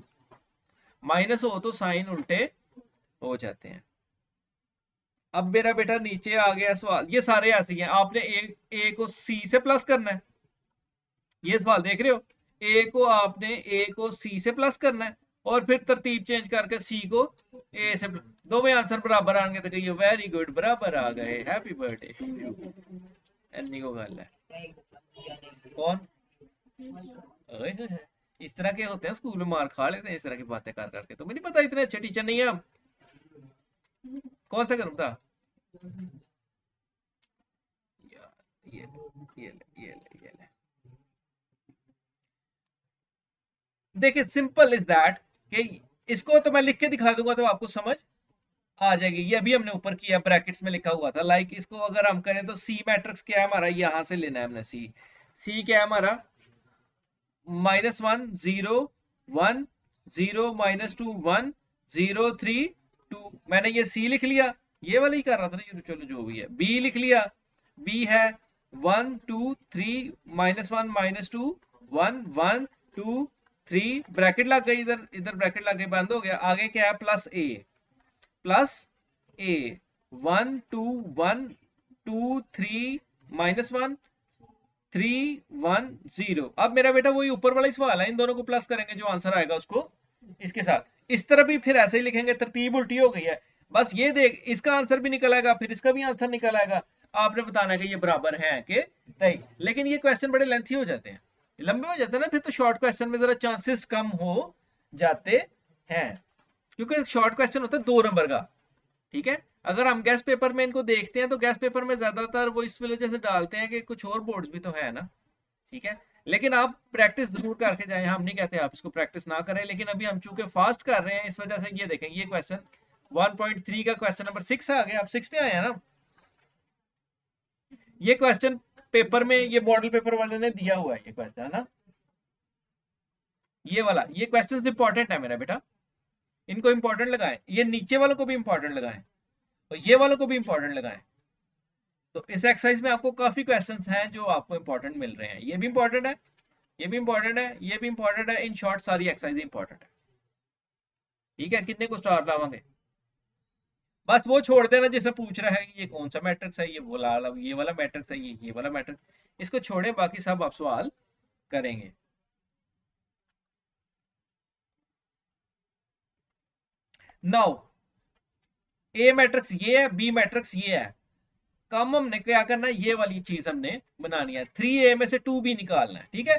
माइनस हो तो साइन उल्टे हो जाते हैं अब मेरा बेटा नीचे आ गया सवाल ये सारे ऐसे ही हैं आपने ए को सी से प्लस करना है ये सवाल देख रहे हो ए को आपने ए को सी से प्लस करना है और फिर तरतीब चेंज करके सी को ए से दोनों आंसर बराबर आएंगे तो कहिए वेरी गुड बराबर आ गए हैप्पी बर्थडे एनी को गल है। कौन? ओए होए होए। इस तरह के होते हैं स्कूल में, मार खा लेते हैं इस तरह की बातें कर करके। तुम्हें नहीं पता इतने अच्छे टीचर नहीं है हम। कौन सा करूँ था यार? ये ले। देखिए सिंपल इज दैट कि इसको तो मैं लिख के दिखा दूंगा तो आपको समझ आ जाएगी। ये अभी हमने ऊपर किया, ब्रैकेट्स में लिखा हुआ था। लाइक इसको अगर हम करें तो सी मैट्रिक्स क्या है हमारा, यहां से लेना है हमने। सी क्या है हमारा? -1 0 1 0 -2 1 0 3 2। मैंने ये सी लिख लिया, ये वाला ही कर रहा था ना ये, तो चलो जो भी है। बी लिख लिया, बी है 1 2 3 -1 -2 1 1 2 3, ब्रैकेट लग गई, इधर इधर ब्रैकेट लग गई, बंद हो गया। आगे क्या है? प्लस ए 1 2 1 2 3 -1 3 1 0। अब मेरा बेटा वही ऊपर वाला ही सवाल है, इन दोनों को प्लस करेंगे, जो आंसर आएगा उसको इसके साथ। इस तरह भी फिर ऐसे ही लिखेंगे, तरतीब उल्टी हो गई है। बस ये देख, इसका आंसर भी निकल आएगा, फिर इसका भी आंसर निकल आएगा। आपने बताना है कि ये बराबर है कि नहीं। लेकिन ये क्वेश्चन बड़े लेंथी हो जाते हैं, लंबे हो जाते हैं ना, फिर तो शॉर्ट क्वेश्चन में जरा चांसेस कम हो जाते हैं, क्योंकि शॉर्ट क्वेश्चन होता है 2 नंबर का। ठीक है, अगर हम गैस पेपर में इनको देखते हैं तो गैस पेपर में ज्यादातर वो इस वजह से डालते हैं कि कुछ और बोर्ड्स भी तो है ना। ठीक है, लेकिन आप प्रैक्टिस जरूर करके जाएं, हम नहीं कहते आप इसको प्रैक्टिस ना करें, लेकिन अभी हम चूंकि फास्ट कर रहे हैं इस वजह से। ये देखें, ये क्वेश्चन 1.3 का क्वेश्चन नंबर 6 आ गया। आप 6 पे आए हैं ना। ये क्वेश्चन पेपर में, ये मॉडल पेपर वाले ने दिया हुआ है ये क्वेश्चन, है ना। ये वाला, ये क्वेश्चन इंपॉर्टेंट है मेरा बेटा, इनको इंपॉर्टेंट लगाएं। ये नीचे वालों को भी इंपॉर्टेंट लगाएं और ये वालों को भी इंपॉर्टेंट लगाएं। तो इस एक्सरसाइज में आपको काफी क्वेश्चंस हैं जो आपको इंपॉर्टेंट मिल रहे हैं। ये भी इंपॉर्टेंट है, ये भी इंपॉर्टेंट है, ये भी इंपॉर्टेंट है। इन शॉर्ट सारी एक्सरसाइज इंपॉर्टेंट है। ठीक है, कितने को स्टार लावांगे? बस वो छोड़ देना जिसमें पूछ रहा है कि ये कौन सा मैट्रिक्स है, ये वाला मैट्रिक्स है, ये वाला मैट्रिक्स। इसको छोड़े, बाकी सब आप सवाल करेंगे। नाउ ए मैट्रिक्स ये है, बी मैट्रिक्स ये है। कम हमने क्या करना है, ये वाली चीज हमने बनानी है। 3a में से 2b निकालना है। ठीक है,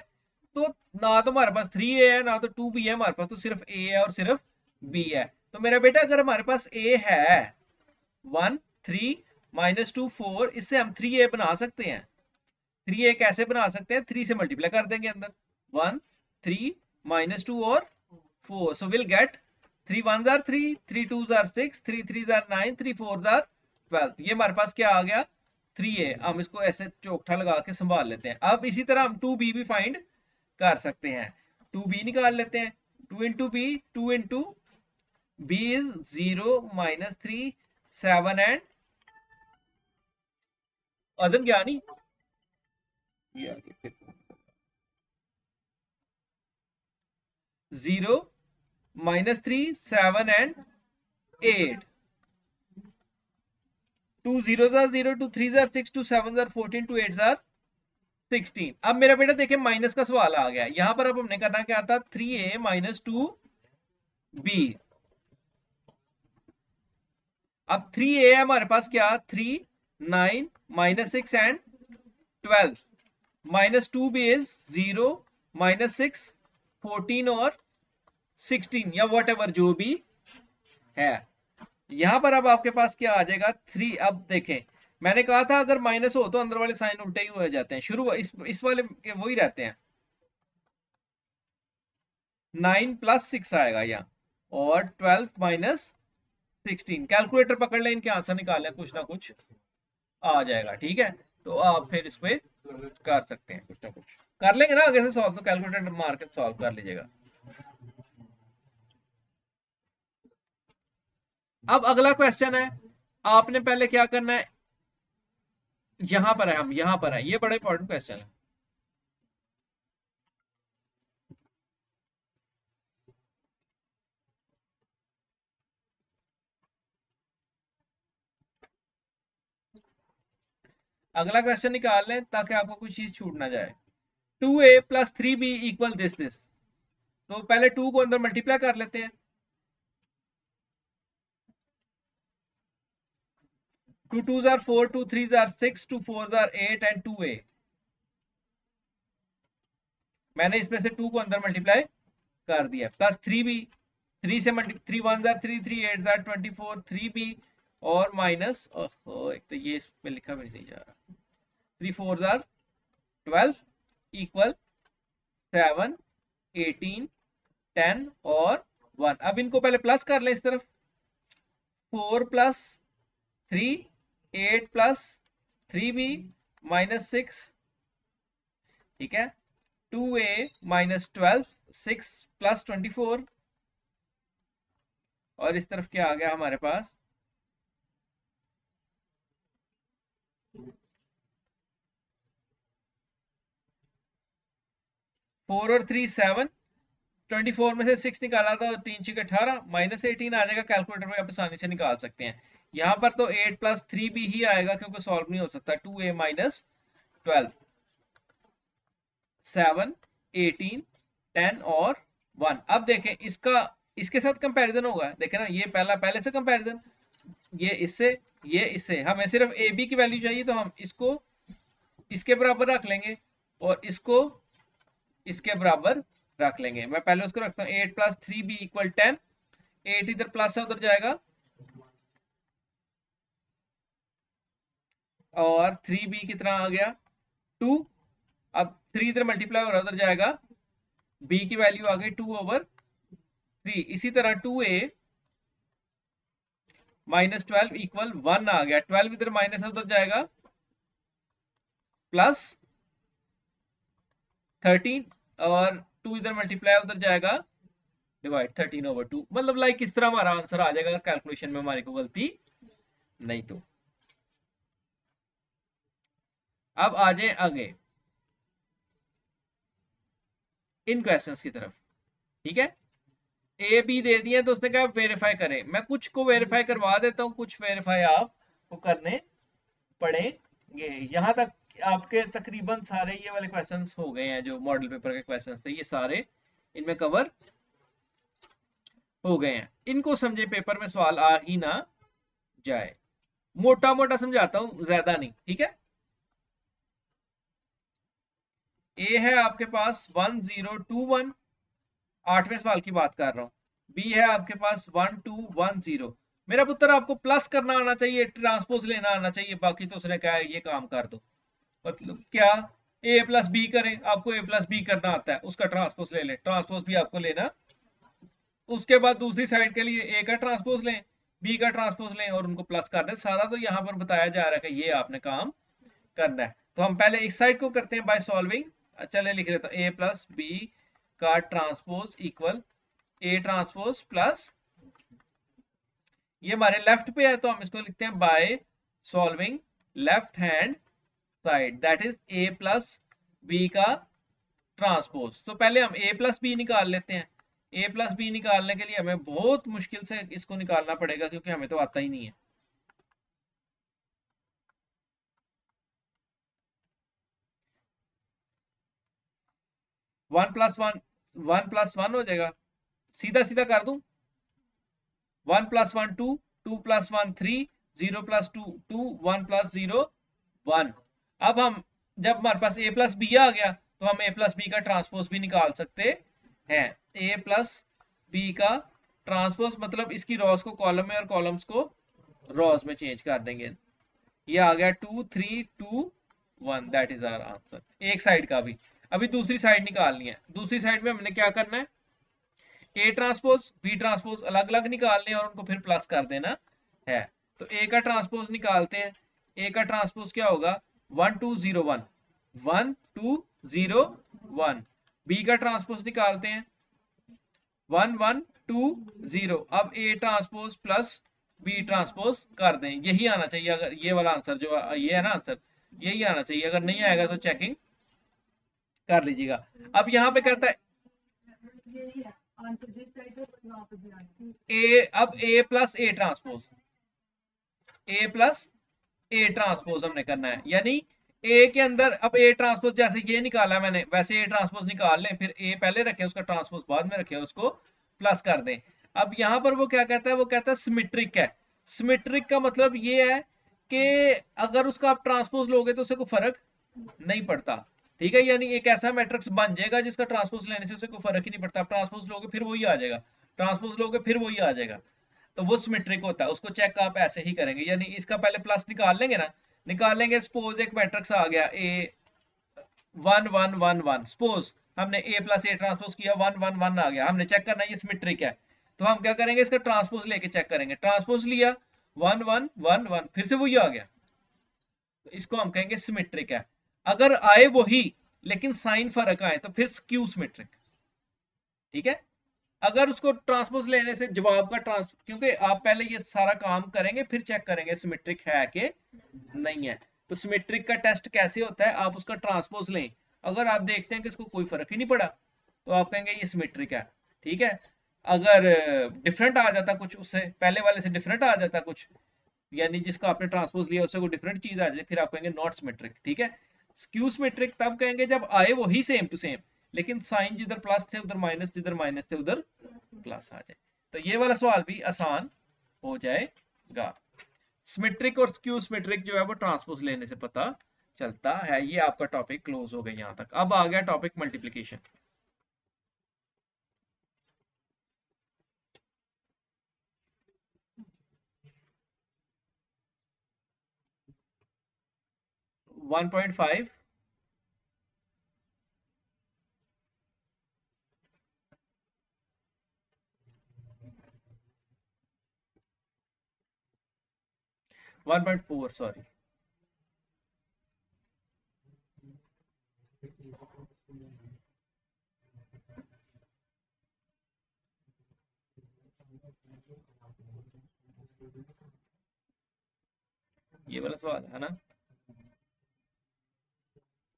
तो ना तो हमारे पास 3a है ना तो 2b है, हमारे पास तो सिर्फ a है और सिर्फ b है। तो मेरा बेटा अगर हमारे पास a है 1 3 -2 4, इससे हम 3a बना सकते हैं। 3a कैसे बना सकते हैं? 3 से मल्टीप्लाई कर देंगे अंदर, 1 3 -2 और 4, so will get 3 1s are 3 3 2s are 6 3 3s are 9 3 4s are 12। ये हमारे पास क्या आ गया? 3a। हम इसको ऐसे चौकठा लगा के संभाल लेते हैं। अब इसी तरह हम 2b भी फाइंड कर सकते हैं। 2b निकाल लेते हैं। 2 into B, 2 into b is 0 -3 7 and अदन ज्ञानी, ये आगे फिर 0 -3 7 and 8। 2 zeros are 0, 2 3s are 6, 2 7s are 14, 2 8s are 16। अब मेरा बेटा देखिए माइनस का सवाल आ गया यहां पर। अब हमने करना क्या था? 3a - 2b। अब 3a है हमारे पास क्या? 3 9 -6 एंड 12 -2b इज 0 -6 14 और 16 या वट एवर जो भी है। यहां पर अब आपके पास क्या आ जाएगा? 3। अब देखें, मैंने कहा था अगर माइनस हो तो अंदर वाले साइन उल्टे ही हो जाते हैं। शुरू इस वाले के वही रहते हैं। 9 + 6 आएगा यहाँ, और 12 - 16। कैलकुलेटर पकड़ लें, इनके आंसर निकाल लें, कुछ ना कुछ आ जाएगा। ठीक है, तो आप फिर इस पे कर सकते हैं, कुछ ना कुछ कर लेंगे ना आगे से सॉल्व। तो कैलकुलेटर मार के सॉल्व कर लीजिएगा। अब अगला क्वेश्चन है, आपने पहले क्या करना है? यहां पर है, हम यहां पर है, ये बड़ा इंपॉर्टेंट क्वेश्चन है। अगला क्वेश्चन निकाल लें ताकि आपको कुछ चीज छूट ना जाए। 2a + 3b = this. तो पहले 2 को अंदर मल्टीप्लाई कर लेते हैं। 2 2s are 4, 2 3s are 6, 2 4s are 8 and 2a। मैंने इसमें से 2 को अंदर मल्टीप्लाई कर दिया, प्लस 3b, 3 से multi 3 1s are 3, 3 8s are 24, 3b और माइनस, एक तो ये इसमें लिखा भी नहीं जा रहा, 3 4s are 12 इक्वल 7 18 10 और 1। अब इनको पहले प्लस कर ले इस तरफ, 4 प्लस 3 8 प्लस 3b माइनस 6, ठीक है, 2a माइनस 12 6 प्लस 24 और इस तरफ क्या आ गया हमारे पास, 4 और 3 7, 24 में से 6 निकाला था, 3 6 18 माइनस 18 आ जाएगा। कैलकुलेटर में आप आसानी से निकाल सकते हैं। यहाँ पर तो 8 प्लस 3b ही आएगा क्योंकि सॉल्व नहीं हो सकता। 2a माइनस 12 7 18 10 और 1। अब देखें इसका इसके साथ कंपैरिजन होगा, देखें ना, ये पहले से कंपैरिजन, ये इससे हमें सिर्फ ए बी की वैल्यू चाहिए तो हम इसको इसके बराबर रख लेंगे और इसको इसके बराबर रख लेंगे। मैं पहले उसको रखता हूँ 8 प्लस 3b इक्वल 10, 8 इधर प्लस है उधर जाएगा और 3b कितना आ गया 2, अब 3 इधर मल्टीप्लाई हो रहा है उधर जाएगा, b की वैल्यू आ गई 2/3। इसी तरह 2a माइनस 12 इक्वल 1 आ गया, 12 इधर माइनस है उधर जाएगा प्लस 13 और 2 इधर मल्टीप्लाई उधर जाएगा डिवाइड 13/2। मतलब लाइक इस तरह हमारा आंसर आ जाएगा कैलकुलेशन में हमारी को गलती नहीं तो। अब आ जाए आगे इन क्वेश्चंस की तरफ, ठीक है। ए बी दे दिए तो उसने कहा वेरीफाई करें, मैं कुछ को वेरीफाई करवा देता हूं, कुछ वेरीफाई आपको करने पड़ेंगे। यहां तक आपके तकरीबन सारे ये वाले क्वेश्चंस हो गए हैं, जो मॉडल पेपर के क्वेश्चंस थे ये सारे इनमें कवर हो गए हैं। इनको समझे पेपर में सवाल आ ही ना जाए, मोटा मोटा समझाता हूं, ज्यादा नहीं, ठीक है। ए है आपके पास 1021, 8वें सवाल की बात कर रहा हूं। बी है आपके पास 1210। मेरा पुत्र आपको प्लस करना आना चाहिए, ट्रांसपोज लेना आना चाहिए, बाकी तो उसने कहा है ये काम कर दो। मतलब क्या, ए प्लस बी करें, आपको ए प्लस बी करना आता है, उसका ट्रांसपोज ले लें, ट्रांसपोज भी आपको लेना। उसके बाद दूसरी साइड के लिए ए का ट्रांसपोज लें, बी का ट्रांसपोज लें और उनको प्लस कर दें। सारा तो यहाँ पर बताया जा रहा है कि ये आपने काम करना है। तो हम पहले इस साइड को करते हैं बाय सॉल्विंग। चले लिख लेता हूं ए प्लस बी का ट्रांसपोज इक्वल ए ट्रांसपोज प्लस, ये हमारे लेफ्ट पे है तो हम इसको लिखते हैं by solving left hand side, that is A plus B का ट्रांसपोज। तो पहले हम ए प्लस बी निकाल लेते हैं। ए प्लस बी निकालने के लिए हमें बहुत मुश्किल से इसको निकालना पड़ेगा क्योंकि हमें तो आता ही नहीं है। वन प्लस वन हो जाएगा, सीधा सीधा कर दूं, 1 + 1 2, 2 + 1 3, 0 + 2 2, 1 + 0 1। अब हम जब हमारे पास a प्लस बी आ गया तो हम a प्लस बी का ट्रांसपोज भी निकाल सकते हैं। a प्लस बी का ट्रांसपोज मतलब इसकी रॉस को कॉलम में और कॉलम्स को रॉस में चेंज कर देंगे। ये आ गया 2 3 2 1, दैट इज आवर आंसर। एक साइड का भी, अभी दूसरी साइड निकालनी है। दूसरी साइड में हमने क्या करना है, ए ट्रांसपोज बी ट्रांसपोज अलग अलग निकालने और उनको फिर प्लस कर देना है। तो ए का ट्रांसपोज निकालते हैं। ए का ट्रांसपोज क्या होगा 1 2 0 1, 1 2 0 1। बी का ट्रांसपोज निकालते हैं 1 1 2 0। अब A transpose plus B transpose कर दें, यही आना चाहिए। अगर ये वाला आंसर जो ये है ना आंसर, यही आना चाहिए। अगर नहीं आएगा तो चेकिंग कर लीजिएगा। अब यहाँ पे कहता है ए, अब A plus A transpose, A plus A transpose हमने करना है, यानी ए के अंदर अब ए ट्रांसपोज जैसे ये निकाला मैंने वैसे ए ट्रांसपोज निकाल लें, फिर ए पहले रखे उसका ट्रांसपोज बाद में रखे, उसको प्लस कर दें। अब यहां पर वो क्या कहता है, वो कहता है सिमेट्रिक है। सिमेट्रिक का मतलब ये है कि अगर उसका आप ट्रांसपोज लोगे तो उससे कोई फर्क नहीं पड़ता, ठीक है। यानी एक ऐसा मैट्रिक्स बन जाएगा जिसका ट्रांसपोज लेने से उसे कोई फर्क ही नहीं पड़ता। ट्रांसपोज लोगे फिर वही आ जाएगा, ट्रांसपोज लोगे फिर वही आ जाएगा। तो वो सिमेट्रिक होता है, उसको चेक आप ऐसे ही करेंगे। यानी इसका पहले प्लस निकाल लेंगे ना, निकाल लेंगे। सपोज एक मैट्रिक्स आ गया ए 1 1 1 1, सपोज हमने ए प्लस ए ट्रांसपोज किया, 1 1 1 आ गया, हमने चेक करना है ये सिमेट्रिक है। तो हम क्या करेंगे, इसका ट्रांसपोज लेके चेक करेंगे। ट्रांसपोज लिया 1 1 1 1, फिर से वही आ गया, तो इसको हम कहेंगे सिमेट्रिक है। अगर आए वही लेकिन साइन फर्क आए तो फिर स्क्यू सिमेट्रिक, ठीक है। अगर उसको ट्रांसपोज लेने से जवाब का क्योंकि आप पहले ये सारा काम करेंगे फिर चेक करेंगे सिमेट्रिक है कि नहीं है। तो सिमेट्रिक का टेस्ट कैसे होता है, आप उसका ट्रांसपोज लें, अगर आप देखते हैं कि इसको कोई फर्क ही नहीं पड़ा तो आप कहेंगे ये सिमेट्रिक है, ठीक है। अगर डिफरेंट आ जाता कुछ, उससे पहले वाले से डिफरेंट आ जाता कुछ, यानी जिसका आपने ट्रांसपोज लिया उससे कोई डिफरेंट चीज आ जाए, फिर आप कहेंगे नॉट सिमेट्रिक, ठीक है। स्क्यू सिमेट्रिक तब कहेंगे जब आए वही सेम टू सेम, लेकिन साइन जिधर प्लस थे उधर माइनस, जिधर माइनस थे उधर प्लस आ जाए। तो ये वाला सवाल भी आसान हो जाएगा। सिमेट्रिक और स्क्यू सिमेट्रिक जो है वो ट्रांसपोज लेने से पता चलता है। ये आपका टॉपिक क्लोज हो गया यहां तक। अब आ गया topic multiplication. One point five 1.4 sorry, ये वाला सवाल है ना,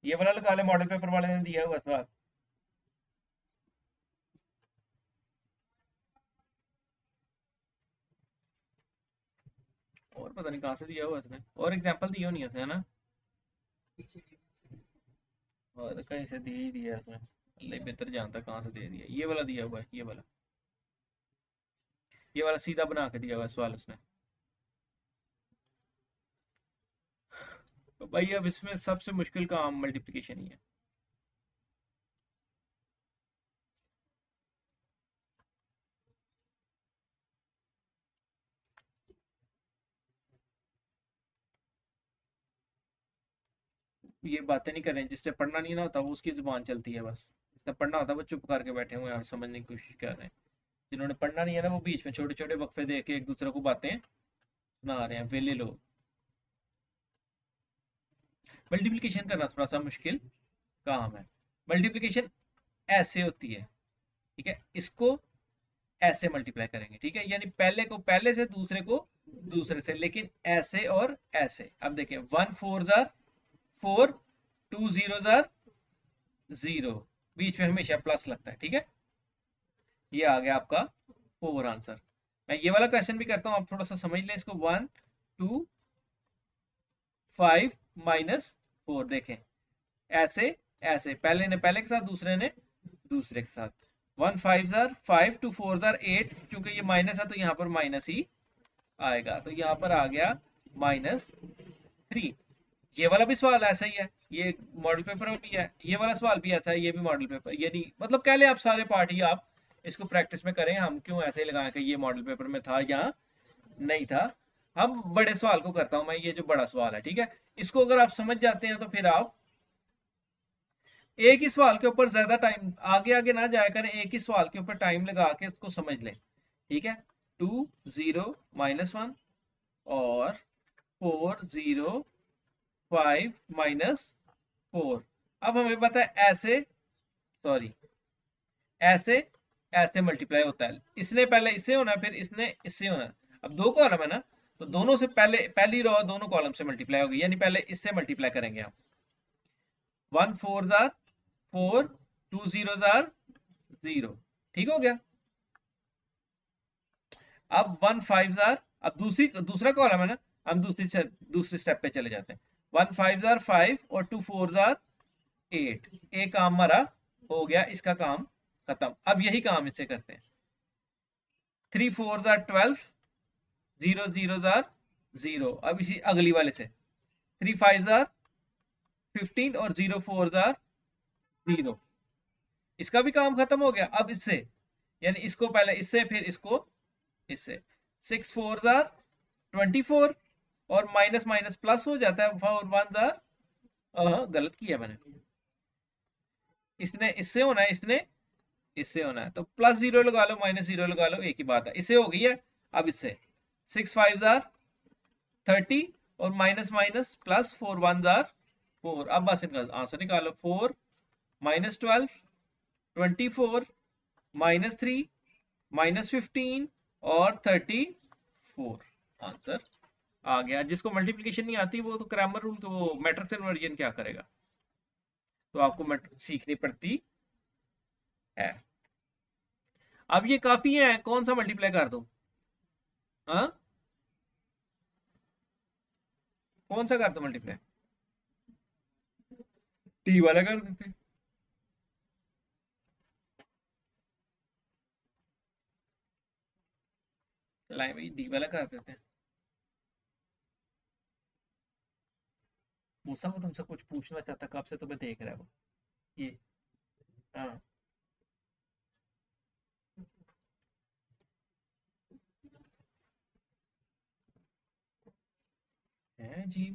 ये वाला लगा ले, मॉडल पेपर वाले ने दिया हुआ सवाल। और पता नहीं कहाँ से दिया हुआ इसने, और एग्जांपल दिया नहीं है ना, और कहीं से दे ही दिया इसने, अल्लाह बेहतर जानता कहाँ से दे दिया। ये वाला दिया हुआ है, ये वाला सीधा बना के दिया हुआ है सवाल उसने। तो भाई अब इसमें सबसे मुश्किल काम मल्टीप्लिकेशन ही है। ये बातें नहीं कर रहे हैं, जिससे पढ़ना नहीं ना होता वो उसकी जुबान चलती है बस, जिसने पढ़ना होता है वो चुप करके बैठे हुए हैं और समझने की कोशिश कर रहे हैं। जिन्होंने पढ़ना नहीं है ना वो बीच में छोटे छोटे वक्फे दे के एक दूसरे को बातें सुना रहे हैं, वेले लोग। मल्टीप्लिकेशन करना थोड़ा सा मुश्किल काम है। मल्टीप्लिकेशन ऐसे होती है, ठीक है। इसको ऐसे मल्टीप्लाई करेंगे, ठीक है। यानी पहले को पहले से, दूसरे को दूसरे से, लेकिन ऐसे और ऐसे। अब देखिए 1 4 जार 4, 2 0 जार 0, बीच में हमेशा प्लस लगता है, ठीक है। ये आ गया आपका 4 आंसर। मैं ये वाला क्वेश्चन भी करता हूँ, आप थोड़ा सा समझ लें इसको। 1 2 5 -4, देखें ऐसे ऐसे, पहले ने पहले के साथ, दूसरे ने दूसरे के साथ। 1 5 जार 5, 2 4 जार 8, क्योंकि ये माइनस है तो यहाँ पर माइनस ही आएगा, तो यहाँ पर आ गया -3। ये वाला भी सवाल ऐसा ही है, ये मॉडल पेपर में भी है। ये वाला सवाल भी ऐसा है, ये भी मॉडल पेपर, यानी मतलब कह ले आप सारे पार्ट ही आप इसको प्रैक्टिस में करें। हम क्यों ऐसे लगाएं कि ये मॉडल पेपर में था या नहीं था। हम बड़े सवाल को करता हूं मैं, ये जो बड़ा सवाल है, ठीक है। इसको अगर आप समझ जाते हैं तो फिर आप एक ही सवाल के ऊपर ज्यादा टाइम आगे आगे ना जाया करें, एक ही सवाल के ऊपर टाइम लगा के इसको समझ लें, ठीक है। 2 0 -1 और 4 0 5 -4। अब हमें पता है ऐसे, सॉरी, ऐसे ऐसे मल्टीप्लाई होता है। इसने पहले इससे होना है, फिर इसने इससे होना है। अब दो कॉलम है ना, तो दोनों से पहले पहली रो दोनों कॉलम से मल्टीप्लाई होगी, यानी पहले इससे मल्टीप्लाई करेंगे हम। 1 4 जार 4, 2 0 जार 0, ठीक हो गया। अब 1 5 जार, अब दूसरा कॉलम है ना, हम दूसरी स्टेप पे चले जाते हैं। 1 5 जार 5 और 2 4 जार 8, एक काम हमारा हो गया, इसका काम खत्म। अब यही काम इससे करते हैं। 3 4 जार 12, 0 0 जार 0। अब इसी अगली वाले से 3 5 जार 15 और 0 4 जार 0। इसका भी काम खत्म हो गया। अब इससे यानी इसको पहले इससे फिर इसको इससे 6 4 जार 24 और माइनस माइनस प्लस हो जाता है 4 1 जार गलत किया मैंने। इसने इससे होना है, इसने इससे होना है, तो प्लस 0 लगा लो माइनस 0 लगा लो, एक ही बात है। इससे हो गई है। अब इससे 6 5 जार 30 और माइनस माइनस प्लस 4 1 जार 4। अब बस इनका आंसर निकालो। 4 माइनस 12 24 माइनस 3 माइनस 15 और 34। आंसर आ गया। जिसको मल्टीप्लिकेशन नहीं आती वो तो क्रैमर रूल, तो वो मैट्रिक्स इन्वर्जन क्या करेगा, तो आपको मैट्रिक्स सीखनी पड़ती है। अब ये काफी है, कौन सा मल्टीप्लाई कर दूं? हाँ, कौन सा कर दूं मल्टीप्लाई? टी वाला कर देते। लाए भाई, डी वाला कर देते हैं। मूसा वो तुमसे कुछ पूछना चाहता, कब से तुम्हें देख रहा है वो। ये हाँ है जी।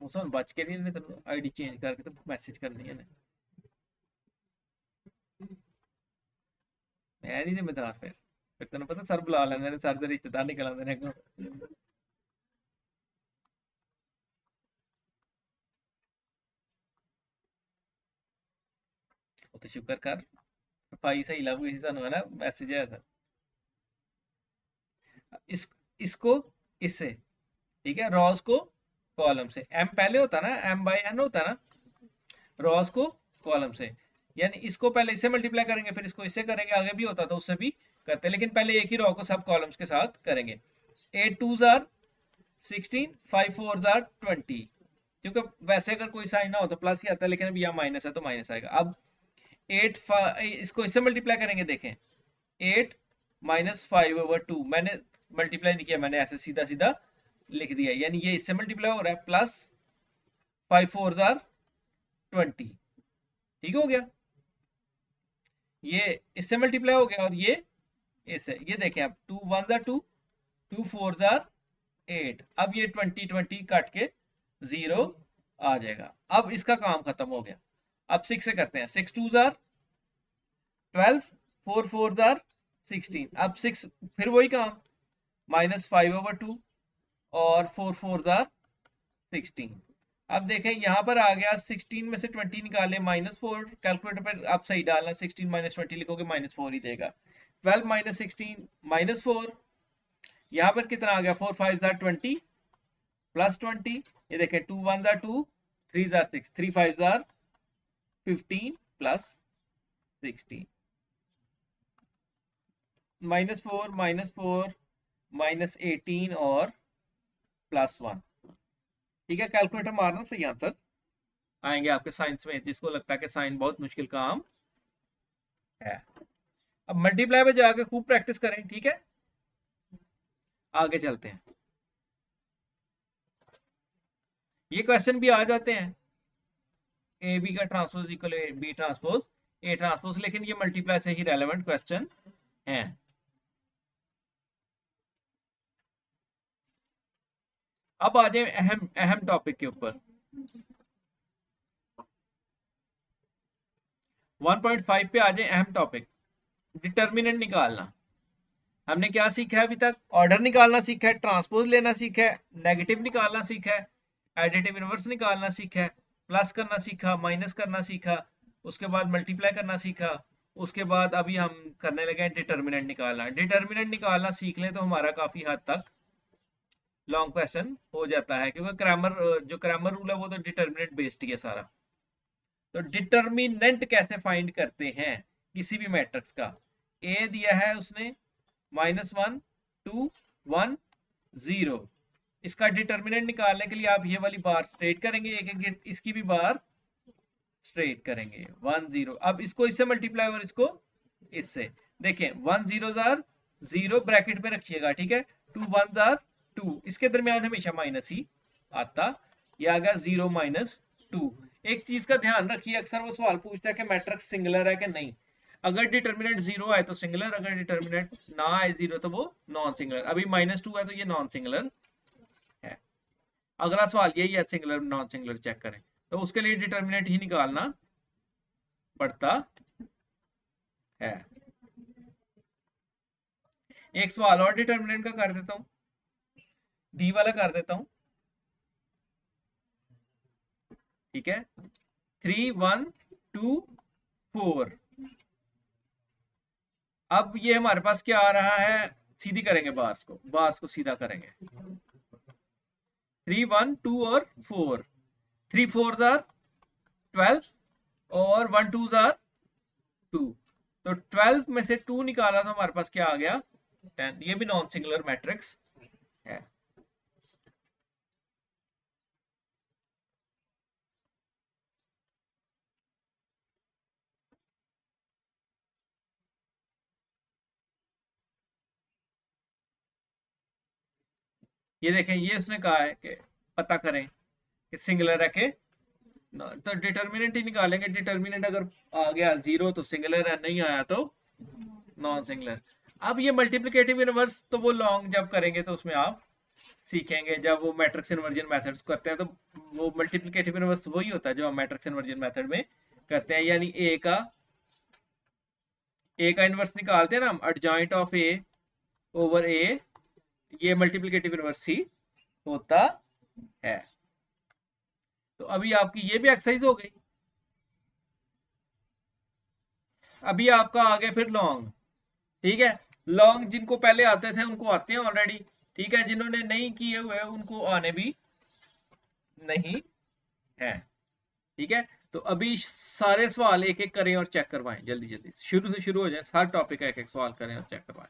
मूसा बच के नहीं, तो आईडी चेंज करके तो मैसेज करनी है ना। मैं नहीं जिम्मेदार फिर तेन पता सर बुला लेंगे ने, सर दे रिश्तेदार निकल आते हैं अगों। वो तो शुक्र कर सफाई सही लगू इसी है ना, मैसेज आया था। इस इसको इससे ठीक है, रॉस को कॉलम से। एम पहले होता ना, एम बाई एन होता ना, रॉस को कॉलम से। यानी इसको पहले इससे मल्टीप्लाई करेंगे, फिर इसको इससे करेंगे, आगे भी होता तो उससे भी करते, लेकिन पहले एक ही रॉ को सब कॉलम्स के साथ करेंगे। 8 2 जार 16 5 4 जार 20। क्योंकि वैसे अगर कोई साइन ना हो तो प्लस ही आता है, लेकिन अब यहाँ माइनस है तो माइनस आएगा। अब 8 इसको इससे मल्टीप्लाई करेंगे, देखें 8 माइनस 5/2। मैंने मल्टीप्लाई नहीं किया, मैंने ऐसे सीधा सीधा लिख दिया, यानी ये इससे मल्टीप्लाई हो रहा है, प्लस 5 4 जार 20। ठीक हो गया, ये इससे मल्टीप्लाई हो गया और ये इससे। ये देखें अब 2 1 जार 2 2 4 जार 8। अब ये 20 20 काट के 0 आ जाएगा। अब इसका काम खत्म हो गया। अब 6 से करते हैं। 6 2 जार 12 4 4 जार 16। अब 6 फिर वही काम, माइनस 5/2 और 4 4 जार 16। अब देखें यहाँ पर आ गया 16 में से 20 निकाले -4। कैलकुलेटर पर आप सही डालना, 16 माइनस 20 लिखोगे -4 ही देगा। 12 माइनस 16 -4। यहाँ पर कितना आ गया, 4 5 जार 20 प्लस 20। ये देखें 2 1 जार 2 3 जार 6 3 5 जार 15 प्लस 16। -4 -4 -18 और +1। ठीक है, कैलकुलेटर मारना, सही आंसर आएंगे आपके साइंस में, जिसको लगता है कि साइन बहुत मुश्किल काम है। अब मल्टीप्लाई पे जाके खूब प्रैक्टिस करें, ठीक है। आगे चलते हैं। ये क्वेश्चन भी आ जाते हैं, ए बी का transpose equal B transpose A transpose, लेकिन ये मल्टीप्लाई से ही रेलेवेंट क्वेश्चन है। अब आ जाए अहम अहम टॉपिक के ऊपर। 1.5 पे आ जाए अहम टॉपिक, डिटर्मिनेंट निकालना। हमने क्या सीखा है अभी तक? ऑर्डर निकालना सीखा है, ट्रांसपोज लेना सीखा है, नेगेटिव निकालना सीखा है, एडिटिव इनवर्स निकालना सीखा है, प्लस करना सीखा, माइनस करना सीखा, उसके बाद मल्टीप्लाई करना सीखा, उसके बाद अभी हम करने लगे हैं डिटर्मिनेंट निकालना। डिटर्मिनेंट निकालना सीख लें तो हमारा काफी हद तक लॉन्ग क्वेश्चन हो जाता है, क्योंकि क्रैमर जो क्रैमर रूल है वो तो डिटर्मिनेंट बेस्ड ही है सारा। तो डिटर्मिनेंट कैसे फाइंड करते हैं किसी भी मैट्रिक्स का? ए दिया है उसने -1 2 1 0। इसका डिटर्मिनेंट निकालने के लिए आप ये वाली बार स्ट्रेट करेंगे, एक एक इसकी भी बार स्ट्रेट करेंगे 1 0। अब इसको इससे मल्टीप्लाई और इसको इससे, देखें 1 0 जार 0 ब्रैकेट में रखिएगा, ठीक है। 2 1 आर 2, इसके दरमियान हमेशा माइनस ही आता। ये आ गया 0 -2। एक चीज का ध्यान रखिए, अक्सर वो सवाल पूछता है कि मैट्रिक्स सिंगुलर है कि नहीं। अगर डिटर्मिनेंट 0 आए तो सिंगुलर, अगर डिटर्मिनेंट ना आए 0 तो वो नॉन सिंगुलर। अभी -2 है तो ये नॉन सिंगुलर है। अगला सवाल यही है, सिंगुलर नॉन सिंगुलर चेक करें, तो उसके लिए डिटर्मिनेंट ही निकालना पड़ता है। एक सवाल और डिटर्मिनेंट का कर देता हूं, डी वाला कर देता हूं, ठीक है। 3 1 2 4। अब ये हमारे पास क्या आ रहा है, सीधी करेंगे बार्स को सीधा करेंगे। 3 1 2 और 4, 3 4 आर 12 और 1 2 आर 2। तो 12 में से 2 निकाला तो हमारे पास क्या आ गया, 10। ये भी नॉन सिंगुलर मैट्रिक्स है। ये देखें, ये उसने कहा है कि पता करें कि सिंगुलर है कि, तो डिटर्मिनेंट ही निकालेंगे। डिटर्मिनेंट अगर आ गया 0 तो सिंगुलर है, नहीं आया तो नॉन सिंगुलर। अब ये मल्टीप्लिकेटिव इनवर्स तो वो लॉन्ग जब करेंगे तो उसमें आप सीखेंगे, जब वो मैट्रिक्स इन्वर्जन मेथड्स करते हैं तो वो मल्टीप्लिकेटिव इनवर्स वही होता है जो हम मैट्रिक्स इन्वर्जन मेथड में करते हैं। यानी ए का इनवर्स निकालते हैं ना हम, एडजॉइंट ऑफ ए ओवर ए, ये मल्टीप्लिकेटिव इनवर्स ही होता है। तो अभी आपकी ये भी एक्सरसाइज हो गई। अभी आपका आ गया फिर लॉन्ग, ठीक है। लॉन्ग जिनको पहले आते थे उनको आते हैं ऑलरेडी, ठीक है। जिन्होंने नहीं किए हुए उनको आने भी नहीं है, ठीक है। तो अभी सारे सवाल एक एक करें और चेक करवाएं, जल्दी जल्दी शुरू से शुरू हो जाए, हर टॉपिक का एक एक सवाल करें और चेक करवाएं।